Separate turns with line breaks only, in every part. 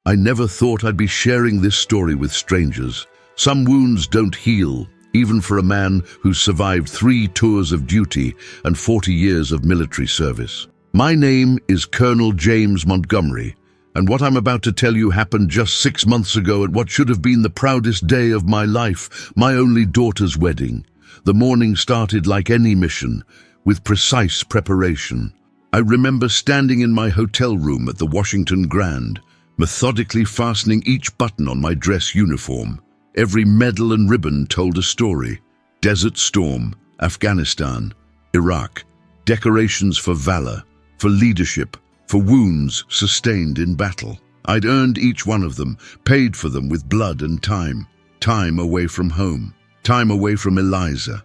I never thought I'd be sharing this story with strangers. Some wounds don't heal, even for a man who's survived 3 tours of duty and 40 years of military service. My name is Colonel James Montgomery, and what I'm about to tell you happened just 6 months ago at what should have been the proudest day of my life, my only daughter's wedding. The morning started like any mission, with precise preparation. I remember standing in my hotel room at the Washington Grand, methodically fastening each button on my dress uniform. Every medal and ribbon told a story. Desert Storm, Afghanistan, Iraq, decorations for valor, for leadership, for wounds sustained in battle. I'd earned each one of them, paid for them with blood and time. Time away from home, time away from Eliza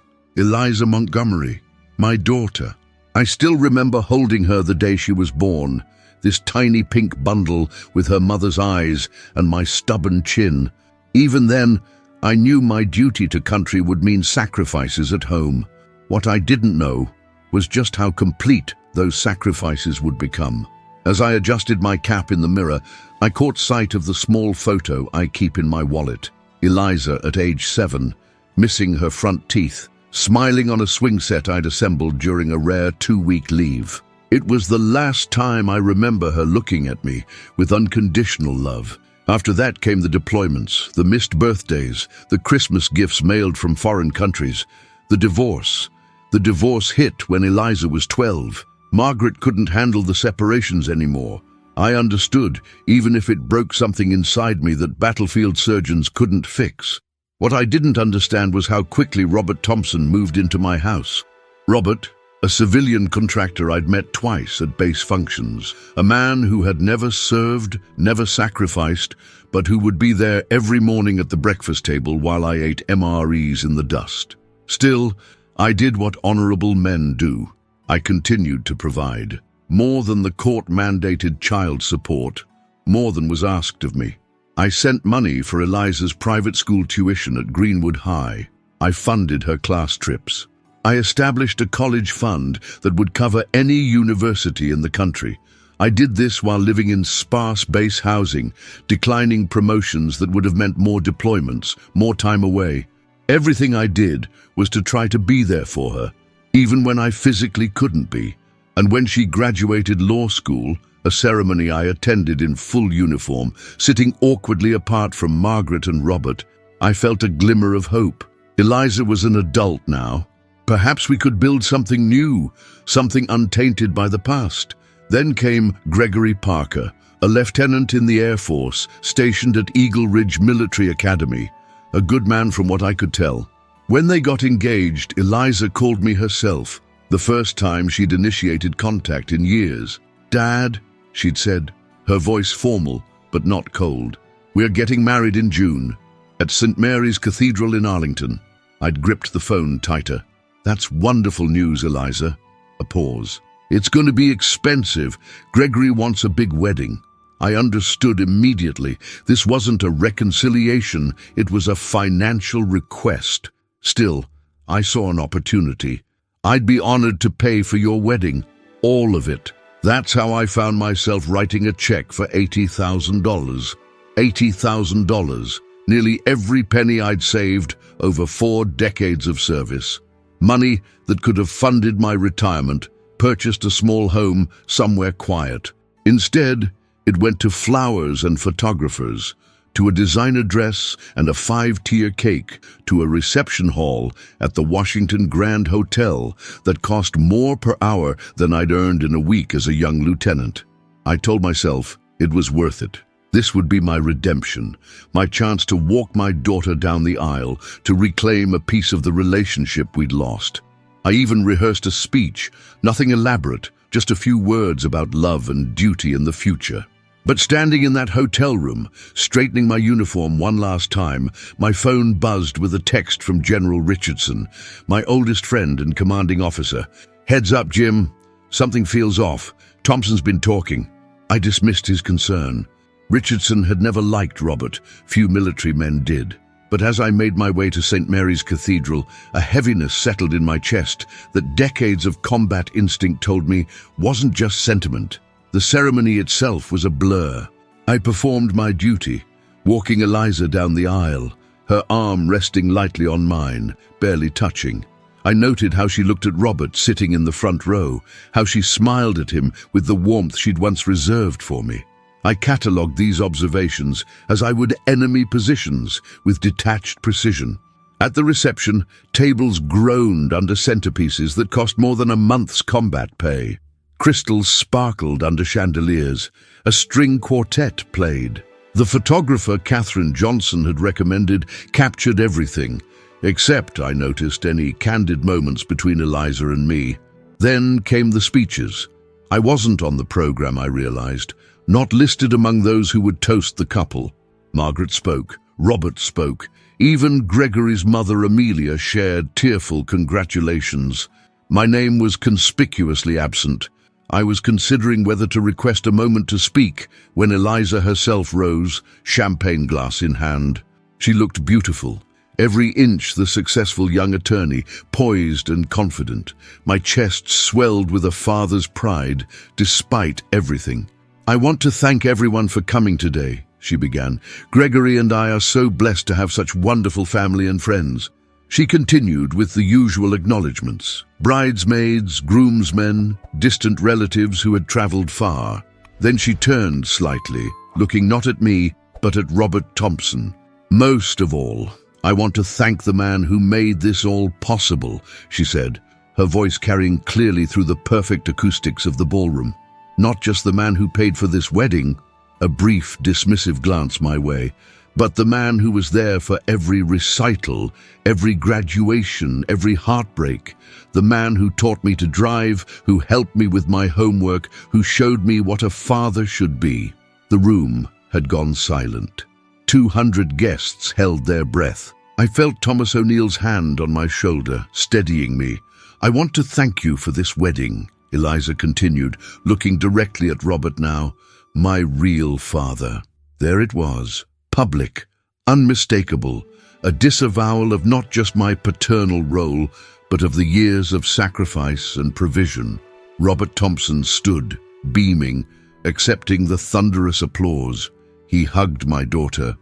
Montgomery, my daughter. I still remember holding her the day she was born, this tiny pink bundle with her mother's eyes and my stubborn chin. Even then, I knew my duty to country would mean sacrifices at home. What I didn't know was just how complete those sacrifices would become. As I adjusted my cap in the mirror, I caught sight of the small photo I keep in my wallet. Eliza at age 7, missing her front teeth, smiling on a swing set I'd assembled during a rare 2-week leave. It was the last time I remember her looking at me with unconditional love. After that came the deployments, the missed birthdays, the Christmas gifts mailed from foreign countries, the divorce. The divorce hit when Eliza was 12. Margaret couldn't handle the separations anymore. I understood, even if it broke something inside me that battlefield surgeons couldn't fix. What I didn't understand was how quickly Robert Thompson moved into my house. Robert, a civilian contractor I'd met twice at base functions, a man who had never served, never sacrificed, but who would be there every morning at the breakfast table while I ate MREs in the dust. Still, I did what honorable men do. I continued to provide. More than the court-mandated child support, more than was asked of me. I sent money for Eliza's private school tuition at Greenwood High. I funded her class trips. I established a college fund that would cover any university in the country. I did this while living in sparse base housing, declining promotions that would have meant more deployments, more time away. Everything I did was to try to be there for her, even when I physically couldn't be. And when she graduated law school, a ceremony I attended in full uniform, sitting awkwardly apart from Margaret and Robert, I felt a glimmer of hope. Eliza was an adult now. Perhaps we could build something new, something untainted by the past. Then came Gregory Parker, a lieutenant in the Air Force, stationed at Eagle Ridge Military Academy, a good man from what I could tell. When they got engaged, Eliza called me herself, the first time she'd initiated contact in years. "Dad," she'd said, her voice formal but not cold. "We're getting married in June, at St. Mary's Cathedral in Arlington." I'd gripped the phone tighter. "That's wonderful news, Eliza." A pause. "It's going to be expensive. Gregory wants a big wedding." I understood immediately. This wasn't a reconciliation, it was a financial request. Still, I saw an opportunity. "I'd be honored to pay for your wedding. All of it." That's how I found myself writing a check for $80,000. $80,000, nearly every penny I'd saved over 4 decades of service. Money that could have funded my retirement, purchased a small home somewhere quiet. Instead, it went to flowers and photographers, to a designer dress and a 5-tier cake, to a reception hall at the Washington Grand Hotel that cost more per hour than I'd earned in a week as a young lieutenant. I told myself it was worth it. This would be my redemption, my chance to walk my daughter down the aisle, to reclaim a piece of the relationship we'd lost. I even rehearsed a speech, nothing elaborate, just a few words about love and duty in the future. But standing in that hotel room, straightening my uniform one last time, my phone buzzed with a text from General Richardson, my oldest friend and commanding officer. "Heads up, Jim. Something feels off. Thompson's been talking." I dismissed his concern. Richardson had never liked Robert. Few military men did. But as I made my way to St. Mary's Cathedral, a heaviness settled in my chest that decades of combat instinct told me wasn't just sentiment. The ceremony itself was a blur. I performed my duty, walking Eliza down the aisle, her arm resting lightly on mine, barely touching. I noted how she looked at Robert sitting in the front row, how she smiled at him with the warmth she'd once reserved for me. I catalogued these observations as I would enemy positions with detached precision. At the reception, tables groaned under centerpieces that cost more than a month's combat pay. Crystals sparkled under chandeliers. A string quartet played. The photographer Katherine Johnson had recommended captured everything, except, I noticed, any candid moments between Eliza and me. Then came the speeches. I wasn't on the program, I realized, not listed among those who would toast the couple. Margaret spoke, Robert spoke, even Gregory's mother Amelia shared tearful congratulations. My name was conspicuously absent. I was considering whether to request a moment to speak when Eliza herself rose, champagne glass in hand. She looked beautiful, every inch the successful young attorney, poised and confident. My chest swelled with a father's pride, despite everything. "I want to thank everyone for coming today," she began. "Gregory and I are so blessed to have such wonderful family and friends." She continued with the usual acknowledgements. Bridesmaids, groomsmen, distant relatives who had traveled far. Then she turned slightly, looking not at me, but at Robert Thompson. "Most of all, I want to thank the man who made this all possible," she said, her voice carrying clearly through the perfect acoustics of the ballroom. "Not just the man who paid for this wedding," a brief, dismissive glance my way, "but the man who was there for every recital, every graduation, every heartbreak. The man who taught me to drive, who helped me with my homework, who showed me what a father should be." The room had gone silent. 200 guests held their breath. I felt Thomas O'Neill's hand on my shoulder, steadying me. "I want to thank you for this wedding," Eliza continued, looking directly at Robert now. "My real father." There it was. Public, unmistakable, a disavowal of not just my paternal role, but of the years of sacrifice and provision. Robert Thompson stood, beaming, accepting the thunderous applause. He hugged my daughter,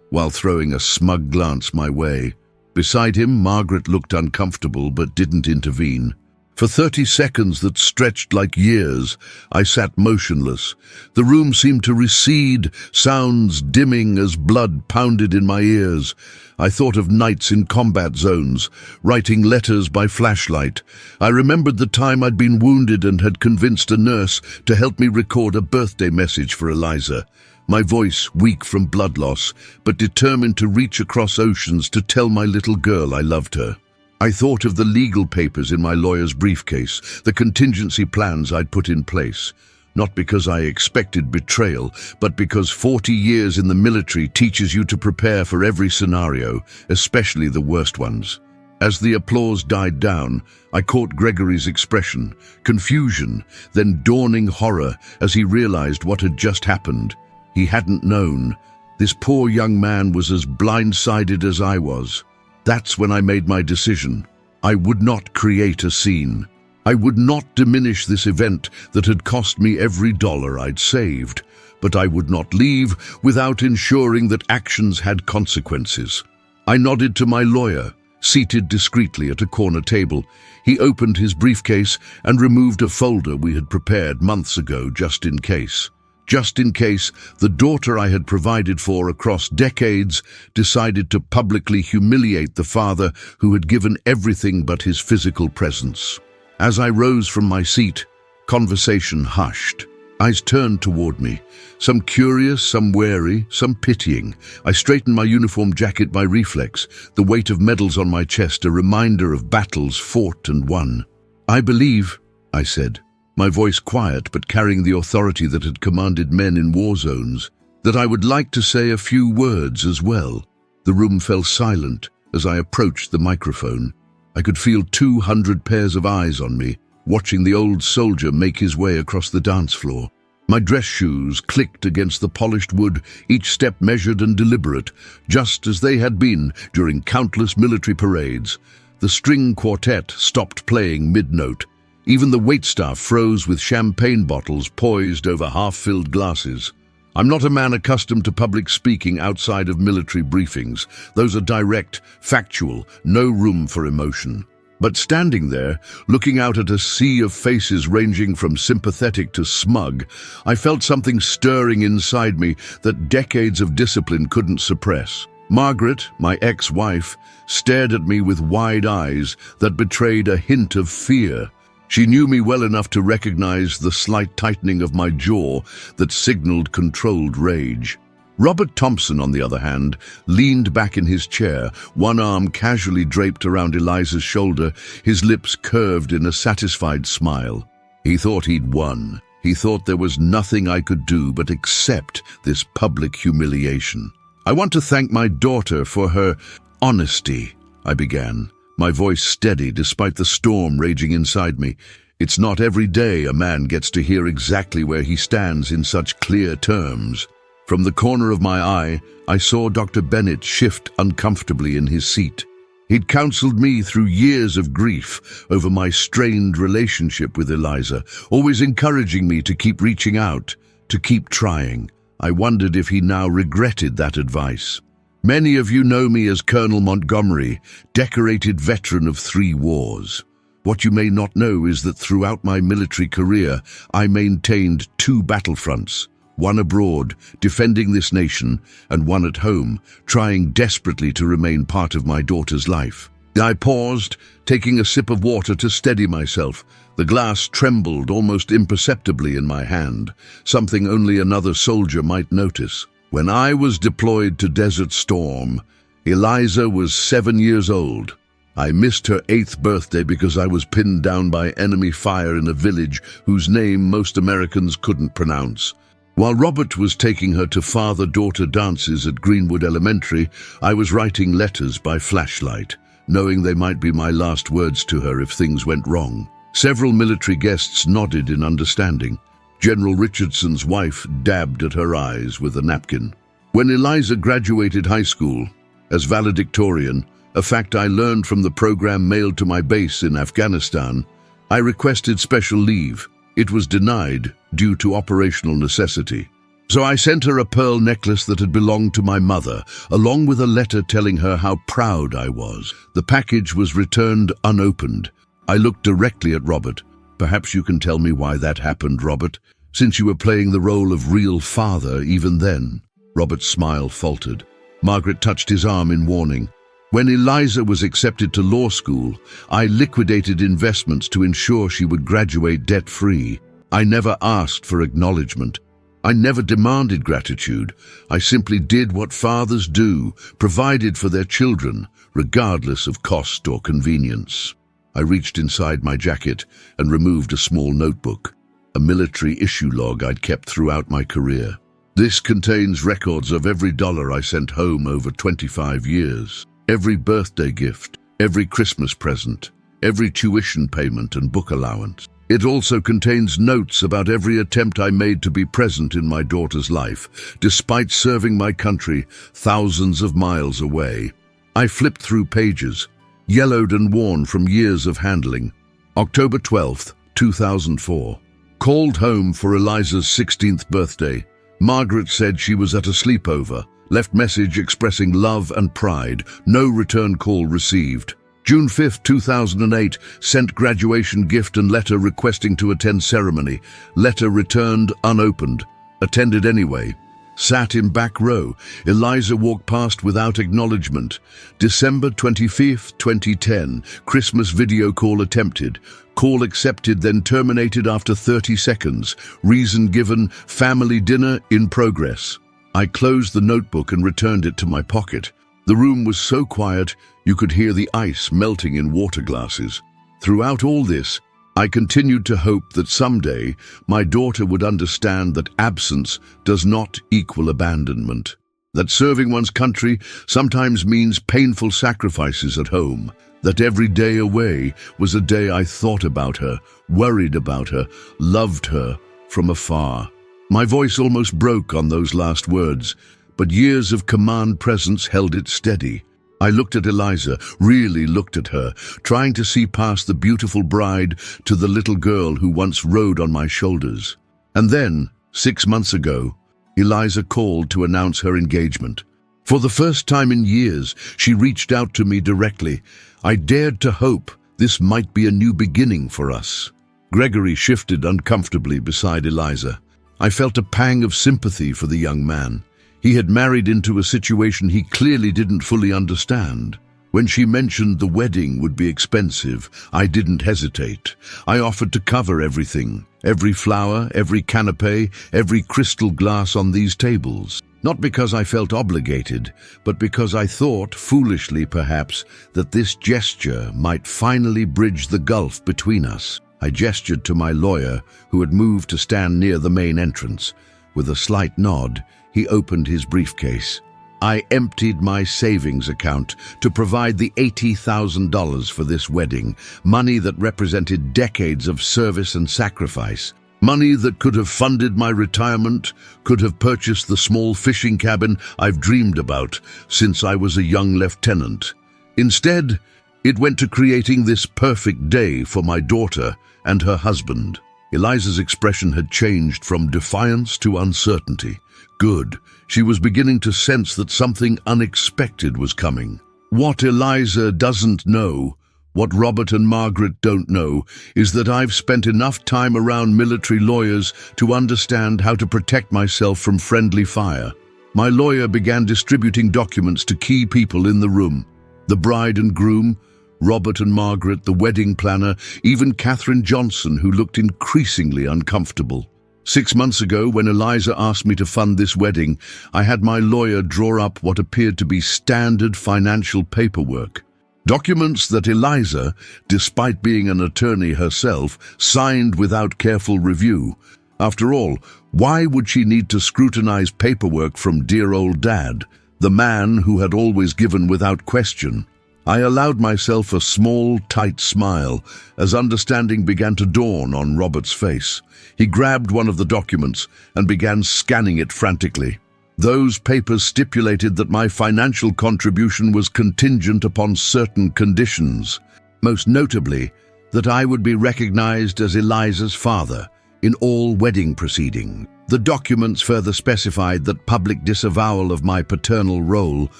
while throwing a smug glance my way. Beside him, Margaret looked uncomfortable but didn't intervene. For 30 seconds that stretched like years, I sat motionless. The room seemed to recede, sounds dimming as blood pounded in my ears. I thought of nights in combat zones, writing letters by flashlight. I remembered the time I'd been wounded and had convinced a nurse to help me record a birthday message for Eliza. My voice weak from blood loss, but determined to reach across oceans to tell my little girl I loved her. I thought of the legal papers in my lawyer's briefcase, the contingency plans I'd put in place. Not because I expected betrayal, but because 40 years in the military teaches you to prepare for every scenario, especially the worst ones. As the applause died down, I caught Gregory's expression, confusion, then dawning horror as he realized what had just happened. He hadn't known. This poor young man was as blindsided as I was. That's when I made my decision. I would not create a scene. I would not diminish this event that had cost me every dollar I'd saved, but I would not leave without ensuring that actions had consequences. I nodded to my lawyer, seated discreetly at a corner table. He opened his briefcase and removed a folder we had prepared months ago just in case. Just in case the daughter I had provided for across decades decided to publicly humiliate the father who had given everything but his physical presence. As I rose from my seat, conversation hushed. Eyes turned toward me, some curious, some wary, some pitying. I straightened my uniform jacket by reflex, the weight of medals on my chest a reminder of battles fought and won. "I believe," I said, my voice quiet but carrying the authority that had commanded men in war zones, "that I would like to say a few words as well." The room fell silent as I approached the microphone. I could feel 200 pairs of eyes on me, watching the old soldier make his way across the dance floor. My dress shoes clicked against the polished wood, each step measured and deliberate, just as they had been during countless military parades. The string quartet stopped playing mid-note. Even the waitstaff froze with champagne bottles poised over half-filled glasses. I'm not a man accustomed to public speaking outside of military briefings. Those are direct, factual, no room for emotion. But standing there, looking out at a sea of faces ranging from sympathetic to smug, I felt something stirring inside me that decades of discipline couldn't suppress. Margaret, my ex-wife, stared at me with wide eyes that betrayed a hint of fear. She knew me well enough to recognize the slight tightening of my jaw that signaled controlled rage. Robert Thompson, on the other hand, leaned back in his chair, one arm casually draped around Eliza's shoulder, his lips curved in a satisfied smile. He thought he'd won. He thought there was nothing I could do but accept this public humiliation. "I want to thank my daughter for her honesty," I began, my voice steady despite the storm raging inside me. It's not every day a man gets to hear exactly where he stands in such clear terms. From the corner of my eye, I saw Dr. Bennett shift uncomfortably in his seat. He'd counseled me through years of grief over my strained relationship with Eliza, always encouraging me to keep reaching out, to keep trying. I wondered if he now regretted that advice. Many of you know me as Colonel Montgomery, decorated veteran of 3 wars. What you may not know is that throughout my military career, I maintained 2 battlefronts. One abroad, defending this nation, and one at home, trying desperately to remain part of my daughter's life. I paused, taking a sip of water to steady myself. The glass trembled almost imperceptibly in my hand, something only another soldier might notice. When I was deployed to Desert Storm, Eliza was 7 years old. I missed her 8th birthday because I was pinned down by enemy fire in a village whose name most Americans couldn't pronounce. While Robert was taking her to father-daughter dances at Greenwood Elementary, I was writing letters by flashlight, knowing they might be my last words to her if things went wrong. Several military guests nodded in understanding. General Richardson's wife dabbed at her eyes with a napkin. When Eliza graduated high school, as valedictorian, a fact I learned from the program mailed to my base in Afghanistan, I requested special leave. It was denied due to operational necessity. So I sent her a pearl necklace that had belonged to my mother, along with a letter telling her how proud I was. The package was returned unopened. I looked directly at Robert. "Perhaps you can tell me why that happened, Robert, since you were playing the role of real father even then." Robert's smile faltered. Margaret touched his arm in warning. "When Eliza was accepted to law school, I liquidated investments to ensure she would graduate debt-free. I never asked for acknowledgement. I never demanded gratitude. I simply did what fathers do, provided for their children, regardless of cost or convenience." I reached inside my jacket and removed a small notebook, a military issue log I'd kept throughout my career. This contains records of every dollar I sent home over 25 years. Every birthday gift, every Christmas present, every tuition payment and book allowance. It also contains notes about every attempt I made to be present in my daughter's life, despite serving my country thousands of miles away. I flipped through pages, yellowed and worn from years of handling. October 12th, 2004. Called home for Eliza's 16th birthday. Margaret said she was at a sleepover. Left message expressing love and pride. No return call received. June 5, 2008, sent graduation gift and letter requesting to attend ceremony. Letter returned unopened. Attended anyway. Sat in back row. Eliza walked past without acknowledgement. December 25, 2010, Christmas video call attempted. Call accepted, then terminated after 30 seconds. Reason given, family dinner in progress. I closed the notebook and returned it to my pocket. The room was so quiet, you could hear the ice melting in water glasses. Throughout all this, I continued to hope that someday my daughter would understand that absence does not equal abandonment. That serving one's country sometimes means painful sacrifices at home. That every day away was a day I thought about her, worried about her, loved her from afar. My voice almost broke on those last words, but years of command presence held it steady. I looked at Eliza, really looked at her, trying to see past the beautiful bride to the little girl who once rode on my shoulders. And then, 6 months ago, Eliza called to announce her engagement. For the first time in years, she reached out to me directly. I dared to hope this might be a new beginning for us. Gregory shifted uncomfortably beside Eliza. I felt a pang of sympathy for the young man. He had married into a situation he clearly didn't fully understand. When she mentioned the wedding would be expensive, I didn't hesitate. I offered to cover everything, every flower, every canapé, every crystal glass on these tables. Not because I felt obligated, but because I thought, foolishly perhaps, that this gesture might finally bridge the gulf between us. I gestured to my lawyer, who had moved to stand near the main entrance. With a slight nod, he opened his briefcase. I emptied my savings account to provide the $80,000 for this wedding, money that represented decades of service and sacrifice. Money that could have funded my retirement, could have purchased the small fishing cabin I've dreamed about since I was a young lieutenant. Instead, it went to creating this perfect day for my daughter and her husband. Eliza's expression had changed from defiance to uncertainty. Good. She was beginning to sense that something unexpected was coming. What Eliza doesn't know, what Robert and Margaret don't know, is that I've spent enough time around military lawyers to understand how to protect myself from friendly fire. My lawyer began distributing documents to key people in the room. The bride and groom, Robert and Margaret, the wedding planner, even Katherine Johnson, who looked increasingly uncomfortable. 6 months ago, when Eliza asked me to fund this wedding, I had my lawyer draw up what appeared to be standard financial paperwork. Documents that Eliza, despite being an attorney herself, signed without careful review. After all, why would she need to scrutinize paperwork from dear old Dad, the man who had always given without question? I allowed myself a small, tight smile as understanding began to dawn on Robert's face. He grabbed one of the documents and began scanning it frantically. Those papers stipulated that my financial contribution was contingent upon certain conditions, most notably that I would be recognized as Eliza's father in all wedding proceedings. The documents further specified that public disavowal of my paternal role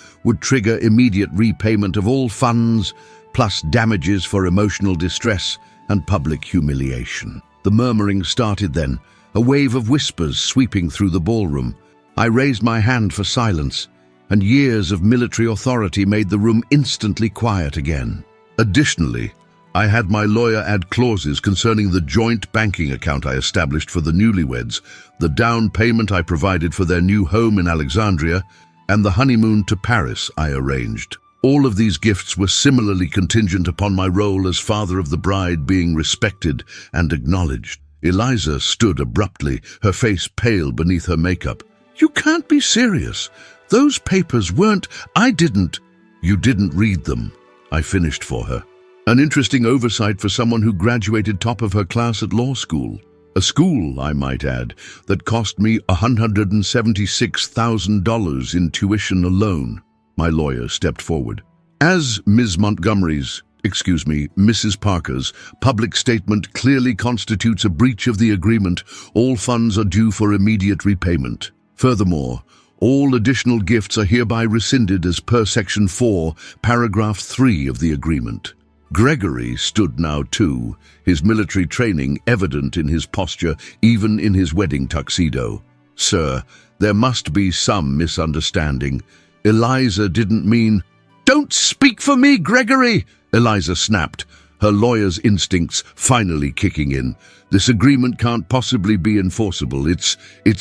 would trigger immediate repayment of all funds, plus damages for emotional distress and public humiliation. The murmuring started then, a wave of whispers sweeping through the ballroom. I raised my hand for silence, and years of military authority made the room instantly quiet again. Additionally, I had my lawyer add clauses concerning the joint banking account I established for the newlyweds, the down payment I provided for their new home in Alexandria, and the honeymoon to Paris I arranged. All of these gifts were similarly contingent upon my role as father of the bride being respected and acknowledged. Eliza stood abruptly, her face pale beneath her makeup. "You can't be serious. Those papers weren't... I didn't..." "You didn't read them," I finished for her. An interesting oversight for someone who graduated top of her class at law school. A school, I might add, that cost me $176,000 in tuition alone. My lawyer stepped forward. As Mrs. Parker's public statement clearly constitutes a breach of the agreement, all funds are due for immediate repayment. Furthermore, all additional gifts are hereby rescinded as per Section 4, Paragraph 3 of the agreement. Gregory stood now too, his military training evident in his posture, even in his wedding tuxedo. "Sir, there must be some misunderstanding. Eliza didn't mean..." "Don't speak for me, Gregory!" Eliza snapped, her lawyer's instincts finally kicking in. "This agreement can't possibly be enforceable. It's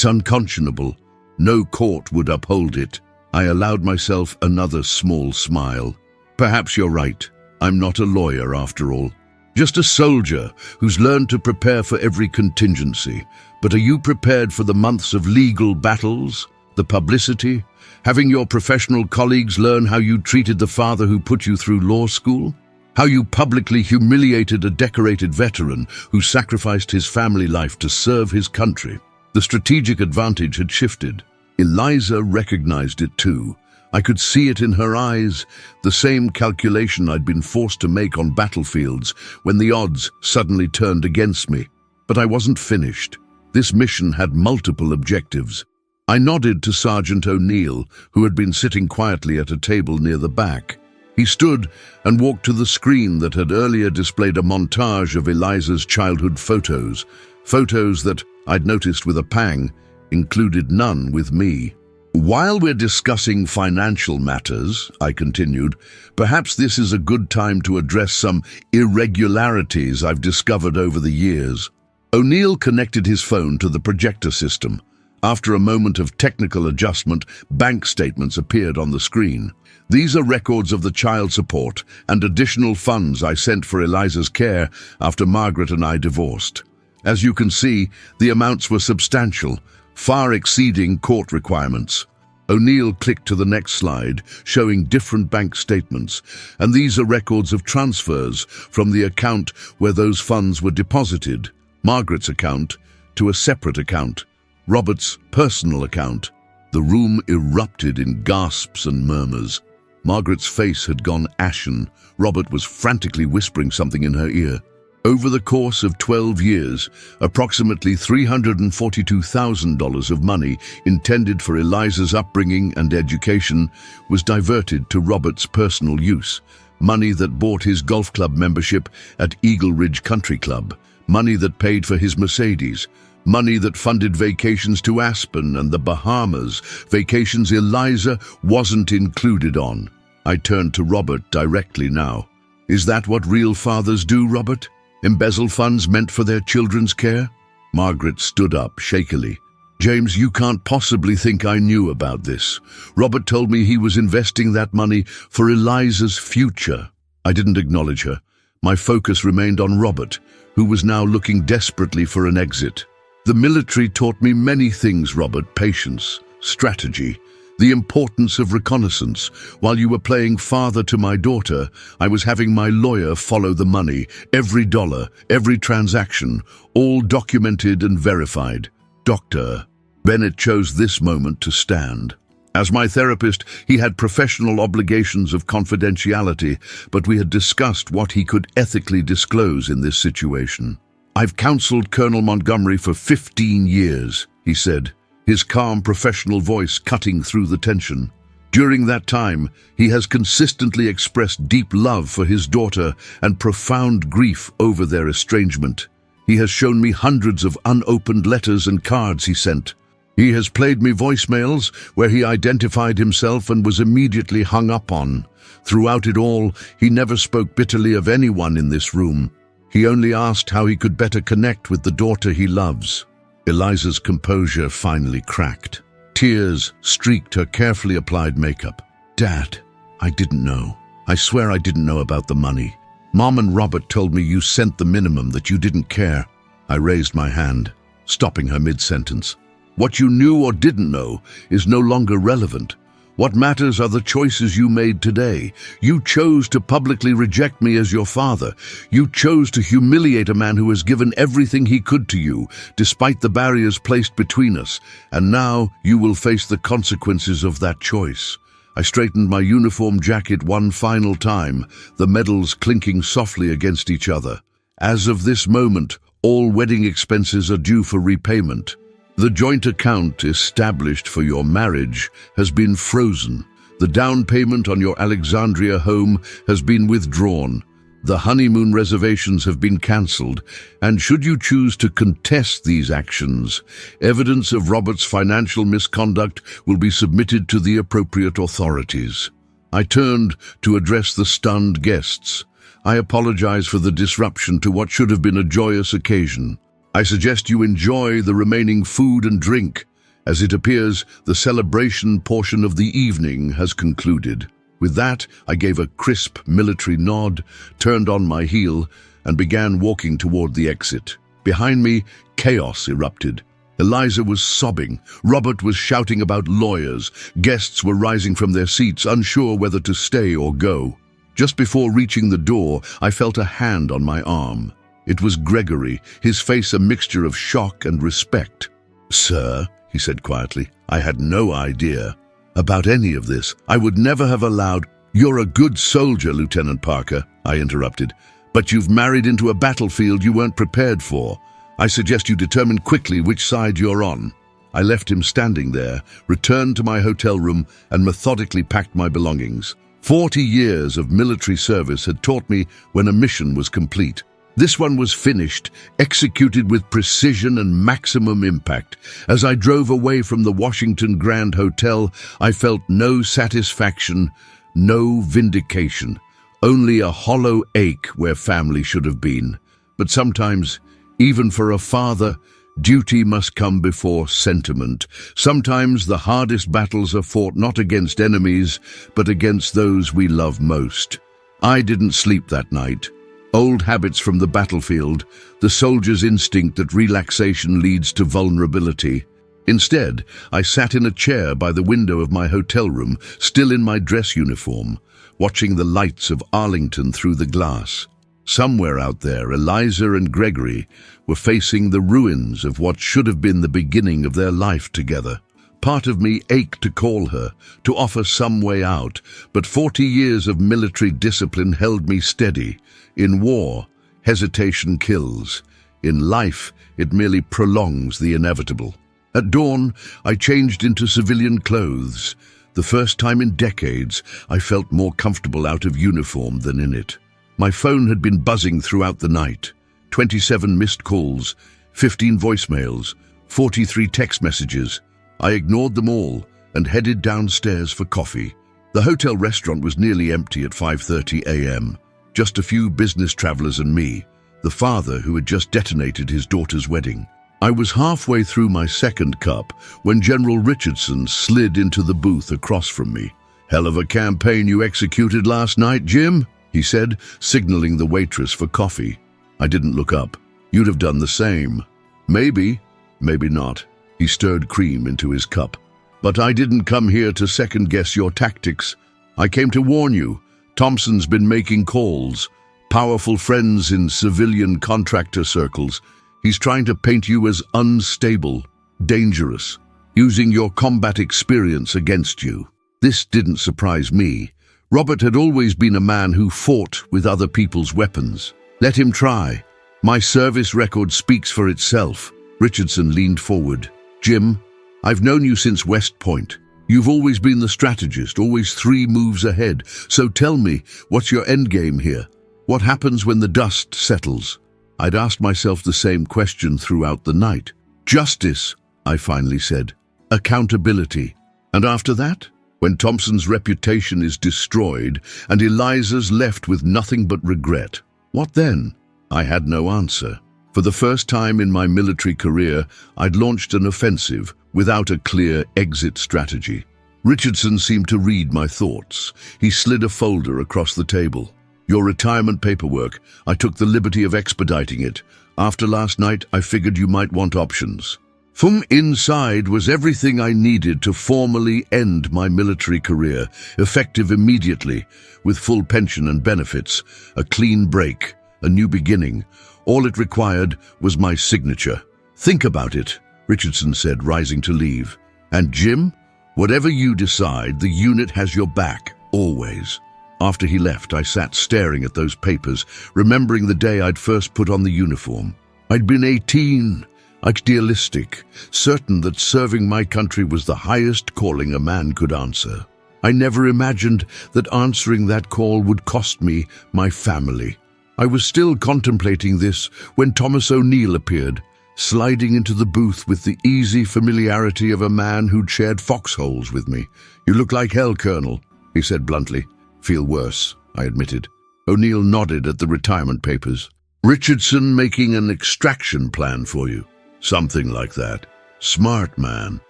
unconscionable. No court would uphold it." I allowed myself another small smile. "Perhaps you're right. I'm not a lawyer after all. Just a soldier who's learned to prepare for every contingency. But are you prepared for the months of legal battles, the publicity, having your professional colleagues learn how you treated the father who put you through law school? How you publicly humiliated a decorated veteran who sacrificed his family life to serve his country?" The strategic advantage had shifted. Eliza recognized it too. I could see it in her eyes, the same calculation I'd been forced to make on battlefields when the odds suddenly turned against me. But I wasn't finished. This mission had multiple objectives. I nodded to Sergeant O'Neill, who had been sitting quietly at a table near the back. He stood and walked to the screen that had earlier displayed a montage of Eliza's childhood photos. Photos that, I'd noticed with a pang, included none with me. "While we're discussing financial matters," I continued, "perhaps this is a good time to address some irregularities I've discovered over the years." O'Neill connected his phone to the projector system. After a moment of technical adjustment, bank statements appeared on the screen. "These are records of the child support and additional funds I sent for Eliza's care after Margaret and I divorced. As you can see, the amounts were substantial, far exceeding court requirements." O'Neill clicked to the next slide, showing different bank statements, and these are records of transfers from the account where those funds were deposited, Margaret's account, to a separate account, Robert's personal account. The room erupted in gasps and murmurs. Margaret's face had gone ashen. Robert was frantically whispering something in her ear. Over the course of 12 years, approximately $342,000 of money intended for Eliza's upbringing and education was diverted to Robert's personal use. Money that bought his golf club membership at Eagle Ridge Country Club. Money that paid for his Mercedes. Money that funded vacations to Aspen and the Bahamas, vacations Eliza wasn't included on. I turned to Robert directly now. "Is that what real fathers do, Robert? Embezzle funds meant for their children's care?" Margaret stood up shakily. "James, you can't possibly think I knew about this. Robert told me he was investing that money for Eliza's future." I didn't acknowledge her. My focus remained on Robert, who was now looking desperately for an exit. "The military taught me many things, Robert. Patience, strategy, the importance of reconnaissance. While you were playing father to my daughter, I was having my lawyer follow the money, every dollar, every transaction, all documented and verified. Doctor." Bennett chose this moment to stand. As my therapist, he had professional obligations of confidentiality, but we had discussed what he could ethically disclose in this situation. "I've counseled Colonel Montgomery for 15 years, he said, his calm professional voice cutting through the tension. "During that time, he has consistently expressed deep love for his daughter and profound grief over their estrangement. He has shown me hundreds of unopened letters and cards he sent. He has played me voicemails where he identified himself and was immediately hung up on. Throughout it all, he never spoke bitterly of anyone in this room. He only asked how he could better connect with the daughter he loves." Eliza's composure finally cracked. Tears streaked her carefully applied makeup. "Dad, I didn't know. I swear I didn't know about the money. Mom and Robert told me you sent the minimum, that you didn't care." I raised my hand, stopping her mid-sentence. "What you knew or didn't know is no longer relevant. What matters are the choices you made today. You chose to publicly reject me as your father. You chose to humiliate a man who has given everything he could to you, despite the barriers placed between us. And now you will face the consequences of that choice." I straightened my uniform jacket one final time, the medals clinking softly against each other. "As of this moment, all wedding expenses are due for repayment. The joint account established for your marriage has been frozen. The down payment on your Alexandria home has been withdrawn. The honeymoon reservations have been cancelled, and should you choose to contest these actions, evidence of Robert's financial misconduct will be submitted to the appropriate authorities." I turned to address the stunned guests. "I apologize for the disruption to what should have been a joyous occasion. I suggest you enjoy the remaining food and drink. As it appears, the celebration portion of the evening has concluded." With that, I gave a crisp military nod, turned on my heel, and began walking toward the exit. Behind me, chaos erupted. Eliza was sobbing. Robert was shouting about lawyers. Guests were rising from their seats, unsure whether to stay or go. Just before reaching the door, I felt a hand on my arm. It was Gregory, his face a mixture of shock and respect. "Sir," he said quietly, "I had no idea about any of this. I would never have allowed—" "You're a good soldier, Lieutenant Parker," I interrupted, "but you've married into a battlefield you weren't prepared for. I suggest you determine quickly which side you're on." I left him standing there, returned to my hotel room, and methodically packed my belongings. 40 years of military service had taught me when a mission was complete. This one was finished, executed with precision and maximum impact. As I drove away from the Washington Grand Hotel, I felt no satisfaction, no vindication, only a hollow ache where family should have been. But sometimes, even for a father, duty must come before sentiment. Sometimes the hardest battles are fought not against enemies, but against those we love most. I didn't sleep that night. Old habits from the battlefield, the soldier's instinct that relaxation leads to vulnerability. Instead, I sat in a chair by the window of my hotel room, still in my dress uniform, watching the lights of Arlington through the glass. Somewhere out there, Eliza and Gregory were facing the ruins of what should have been the beginning of their life together. Part of me ached to call her, to offer some way out, but 40 years of military discipline held me steady. In war, hesitation kills. In life, it merely prolongs the inevitable. At dawn, I changed into civilian clothes. The first time in decades, I felt more comfortable out of uniform than in it. My phone had been buzzing throughout the night. 27 missed calls, 15 voicemails, 43 text messages. I ignored them all and headed downstairs for coffee. The hotel restaurant was nearly empty at 5:30 a.m. Just a few business travelers and me, the father who had just detonated his daughter's wedding. I was halfway through my second cup when General Richardson slid into the booth across from me. "Hell of a campaign you executed last night, Jim," he said, signaling the waitress for coffee. I didn't look up. "You'd have done the same." "Maybe, maybe not." He stirred cream into his cup. "But I didn't come here to second-guess your tactics. I came to warn you. Thompson's been making calls. Powerful friends in civilian contractor circles. He's trying to paint you as unstable, dangerous, using your combat experience against you." This didn't surprise me. Robert had always been a man who fought with other people's weapons. Let him try. My service record speaks for itself. Richardson leaned forward. "Jim, I've known you since West Point. You've always been the strategist, always 3 moves ahead. So tell me, what's your endgame here? What happens when the dust settles?" I'd asked myself the same question throughout the night. "Justice," I finally said. "Accountability. And after that? When Thompson's reputation is destroyed and Eliza's left with nothing but regret. What then?" I had no answer. For the first time in my military career, I'd launched an offensive without a clear exit strategy. Richardson seemed to read my thoughts. He slid a folder across the table. "Your retirement paperwork. I took the liberty of expediting it. After last night, I figured you might want options." From inside was everything I needed to formally end my military career, effective immediately, with full pension and benefits, a clean break, a new beginning. All it required was my signature. "Think about it," Richardson said, rising to leave. "And Jim, whatever you decide, the unit has your back, always." After he left, I sat staring at those papers, remembering the day I'd first put on the uniform. I'd been 18, idealistic, certain that serving my country was the highest calling a man could answer. I never imagined that answering that call would cost me my family. I was still contemplating this when Thomas O'Neill appeared, sliding into the booth with the easy familiarity of a man who'd shared foxholes with me. "You look like hell, Colonel," he said bluntly. "Feel worse," I admitted. O'Neill nodded at the retirement papers. "Richardson making an extraction plan for you." "Something like that." "Smart man."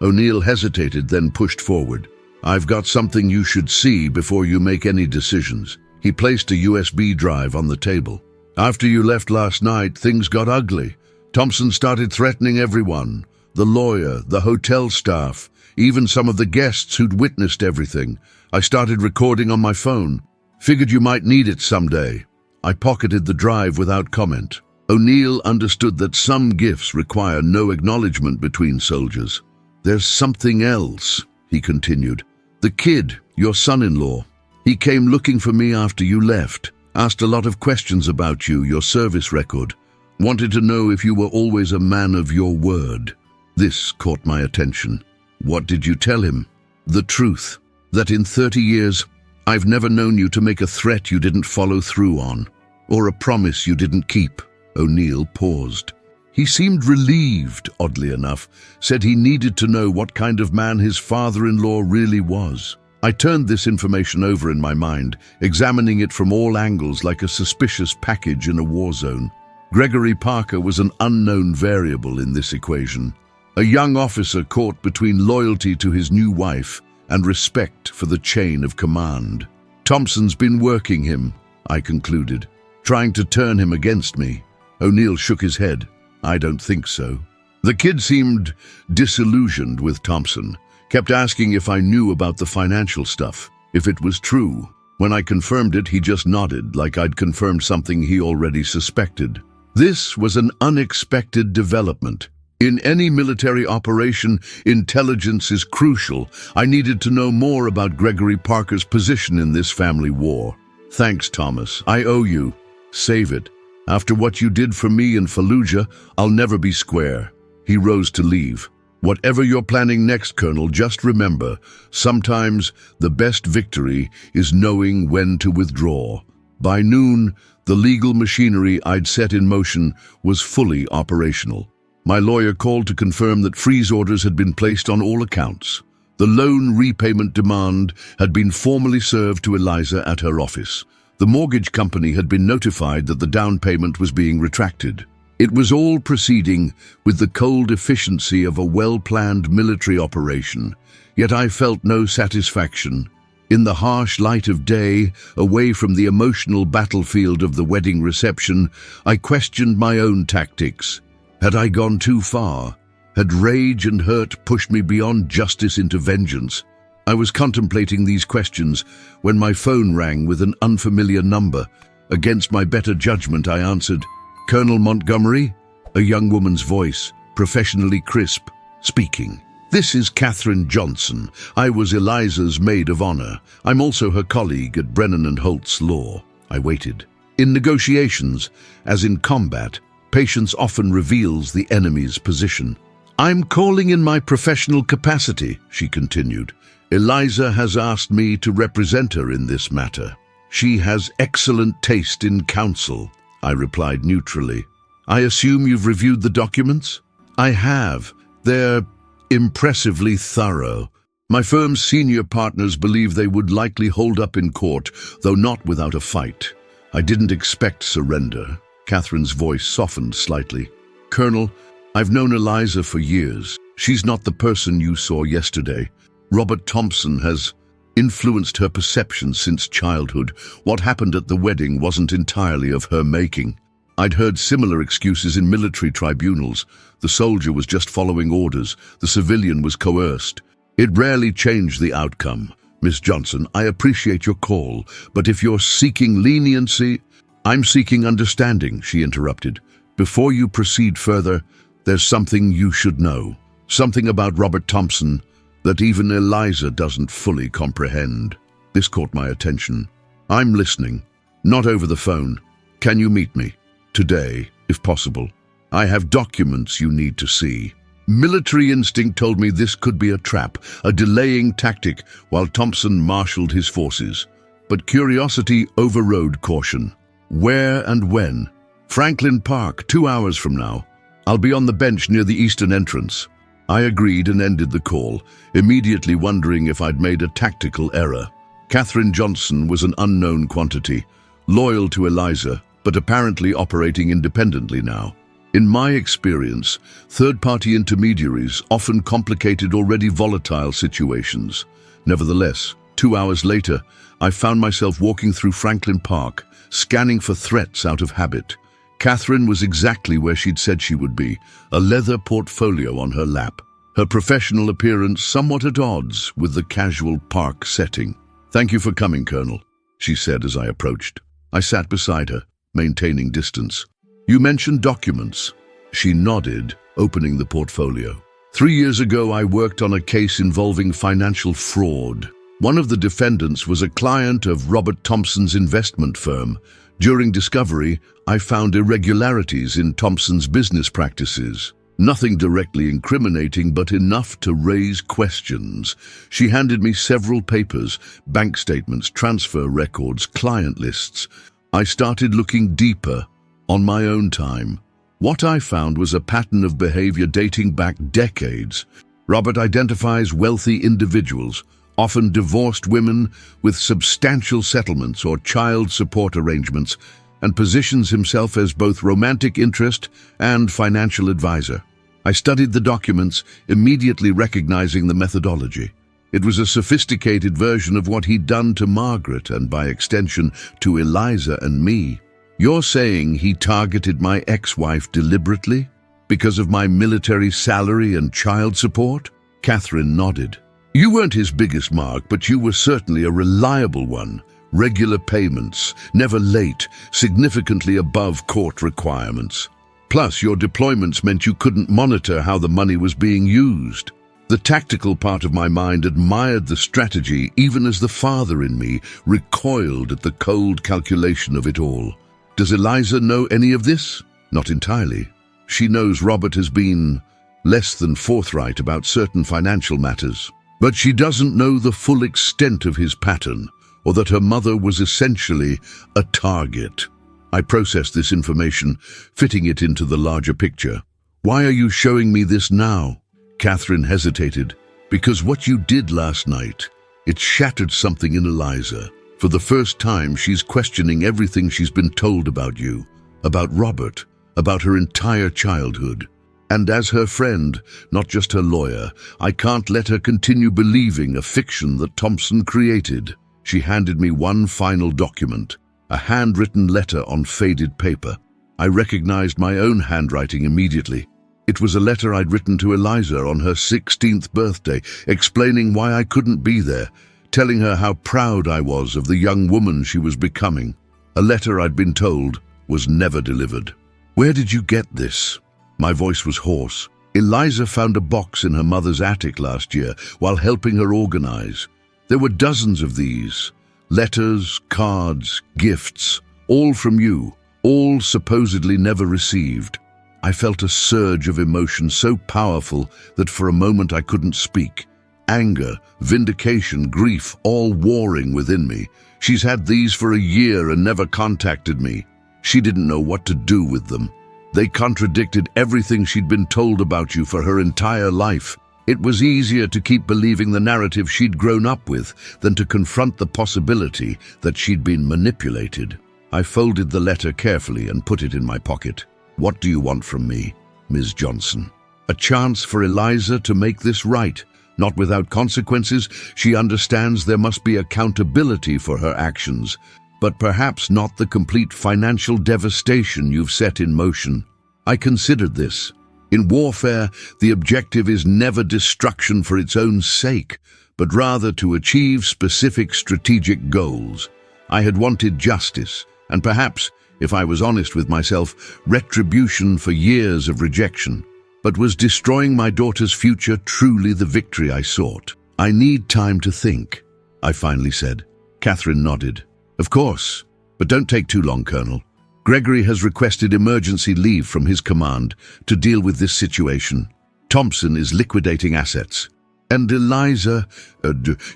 O'Neill hesitated, then pushed forward. "I've got something you should see before you make any decisions." He placed a USB drive on the table. "After you left last night, things got ugly. Thompson started threatening everyone. The lawyer, the hotel staff, even some of the guests who'd witnessed everything. I started recording on my phone. Figured you might need it someday." I pocketed the drive without comment. O'Neill understood that some gifts require no acknowledgement between soldiers. "There's something else," he continued. "The kid, your son-in-law. He came looking for me after you left, asked a lot of questions about you, your service record. Wanted to know if you were always a man of your word." This caught my attention. What did you tell him? The truth, that in 30 years, I've never known you to make a threat you didn't follow through on, or a promise you didn't keep. O'Neill paused. He seemed relieved, oddly enough, said he needed to know what kind of man his father-in-law really was. I turned this information over in my mind, examining it from all angles like a suspicious package in a war zone. Gregory Parker was an unknown variable in this equation. A young officer caught between loyalty to his new wife and respect for the chain of command. Thompson's been working him, I concluded, trying to turn him against me. O'Neill shook his head. I don't think so. The kid seemed disillusioned with Thompson, kept asking if I knew about the financial stuff, if it was true. When I confirmed it, he just nodded, like I'd confirmed something he already suspected. This was an unexpected development. In any military operation, intelligence is crucial. I needed to know more about Gregory Parker's position in this family war. Thanks, Thomas. I owe you. Save it. After what you did for me in Fallujah, I'll never be square. He rose to leave. Whatever you're planning next, Colonel, just remember, sometimes the best victory is knowing when to withdraw. By noon, the legal machinery I'd set in motion was fully operational. My lawyer called to confirm that freeze orders had been placed on all accounts. The loan repayment demand had been formally served to Eliza at her office. The mortgage company had been notified that the down payment was being retracted. It was all proceeding with the cold efficiency of a well-planned military operation, yet I felt no satisfaction. In the harsh light of day, away from the emotional battlefield of the wedding reception, I questioned my own tactics. Had I gone too far? Had rage and hurt pushed me beyond justice into vengeance? I was contemplating these questions when my phone rang with an unfamiliar number. Against my better judgment, I answered, "Colonel Montgomery?" A young woman's voice, professionally crisp, speaking. "This is Catherine Johnson. I was Eliza's maid of honor. I'm also her colleague at Brennan and Holt's Law." I waited. In negotiations, as in combat, patience often reveals the enemy's position. "I'm calling in my professional capacity," she continued. "Eliza has asked me to represent her in this matter. She has excellent taste in counsel," I replied neutrally. "I assume you've reviewed the documents?" "I have. They're impressively thorough. My firm's senior partners believe they would likely hold up in court, though not without a fight. I didn't expect surrender." Catherine's voice softened slightly. "Colonel, I've known Eliza for years. She's not the person you saw yesterday. Robert Thompson has influenced her perception since childhood. What happened at the wedding wasn't entirely of her making. I'd heard similar excuses in military tribunals. The soldier was just following orders. The civilian was coerced. It rarely changed the outcome. Miss Johnson, I appreciate your call, but if you're seeking leniency—" "I'm seeking understanding," she interrupted. "Before you proceed further, there's something you should know. Something about Robert Thompson that even Eliza doesn't fully comprehend." This caught my attention. "I'm listening. Not over the phone. Can you meet me? Today, if possible. I have documents you need to see." Military instinct told me this could be a trap, a delaying tactic while Thompson marshaled his forces. But curiosity overrode caution. "Where and when?" "Franklin Park, 2 hours from now. I'll be on the bench near the eastern entrance." I agreed and ended the call, immediately wondering if I'd made a tactical error. Catherine Johnson was an unknown quantity, loyal to Eliza, but apparently operating independently now. In my experience, third-party intermediaries often complicated already volatile situations. Nevertheless, 2 hours later, I found myself walking through Franklin Park, scanning for threats out of habit. Catherine was exactly where she'd said she would be, a leather portfolio on her lap. Her professional appearance somewhat at odds with the casual park setting. "Thank you for coming, Colonel," she said as I approached. I sat beside her, maintaining distance. "You mentioned documents." She nodded, opening the portfolio. 3 years ago, I worked on a case involving financial fraud. One of the defendants was a client of Robert Thompson's investment firm. During discovery, I found irregularities in Thompson's business practices. Nothing directly incriminating, but enough to raise questions. She handed me several papers, bank statements, transfer records, client lists. I started looking deeper, on my own time. What I found was a pattern of behavior dating back decades. Robert identifies wealthy individuals, often divorced women with substantial settlements or child support arrangements, and positions himself as both romantic interest and financial advisor. I studied the documents, immediately recognizing the methodology. It was a sophisticated version of what he'd done to Margaret and, by extension, to Eliza and me. You're saying he targeted my ex-wife deliberately? Because of my military salary and child support? Catherine nodded. You weren't his biggest mark, but you were certainly a reliable one. Regular payments, never late, significantly above court requirements. Plus, your deployments meant you couldn't monitor how the money was being used. The tactical part of my mind admired the strategy, even as the father in me recoiled at the cold calculation of it all. Does Eliza know any of this? Not entirely. She knows Robert has been less than forthright about certain financial matters. But she doesn't know the full extent of his pattern, or that her mother was essentially a target. I processed this information, fitting it into the larger picture. Why are you showing me this now? Catherine hesitated. Because what you did last night, it shattered something in Eliza. For the first time, she's questioning everything she's been told about you, about Robert, about her entire childhood. And as her friend, not just her lawyer, I can't let her continue believing a fiction that Thompson created. She handed me one final document, a handwritten letter on faded paper. I recognized my own handwriting immediately. It was a letter I'd written to Eliza on her 16th birthday, explaining why I couldn't be there, telling her how proud I was of the young woman she was becoming. A letter I'd been told was never delivered. Where did you get this? My voice was hoarse. Eliza found a box in her mother's attic last year while helping her organize. There were dozens of these. Letters, cards, gifts, all from you, all supposedly never received. I felt a surge of emotion so powerful that for a moment I couldn't speak. Anger, vindication, grief, all warring within me. She's had these for a year and never contacted me. She didn't know what to do with them. They contradicted everything she'd been told about you for her entire life. It was easier to keep believing the narrative she'd grown up with than to confront the possibility that she'd been manipulated. I folded the letter carefully and put it in my pocket. What do you want from me, Ms. Johnson? A chance for Eliza to make this right. Not without consequences. She understands there must be accountability for her actions, but perhaps not the complete financial devastation you've set in motion. I considered this. In warfare, the objective is never destruction for its own sake, but rather to achieve specific strategic goals. I had wanted justice, and perhaps, if I was honest with myself, retribution for years of rejection. But was destroying my daughter's future truly the victory I sought? I need time to think, I finally said. Catherine nodded. Of course, but don't take too long, Colonel. Gregory has requested emergency leave from his command to deal with this situation. Thompson is liquidating assets. And Eliza,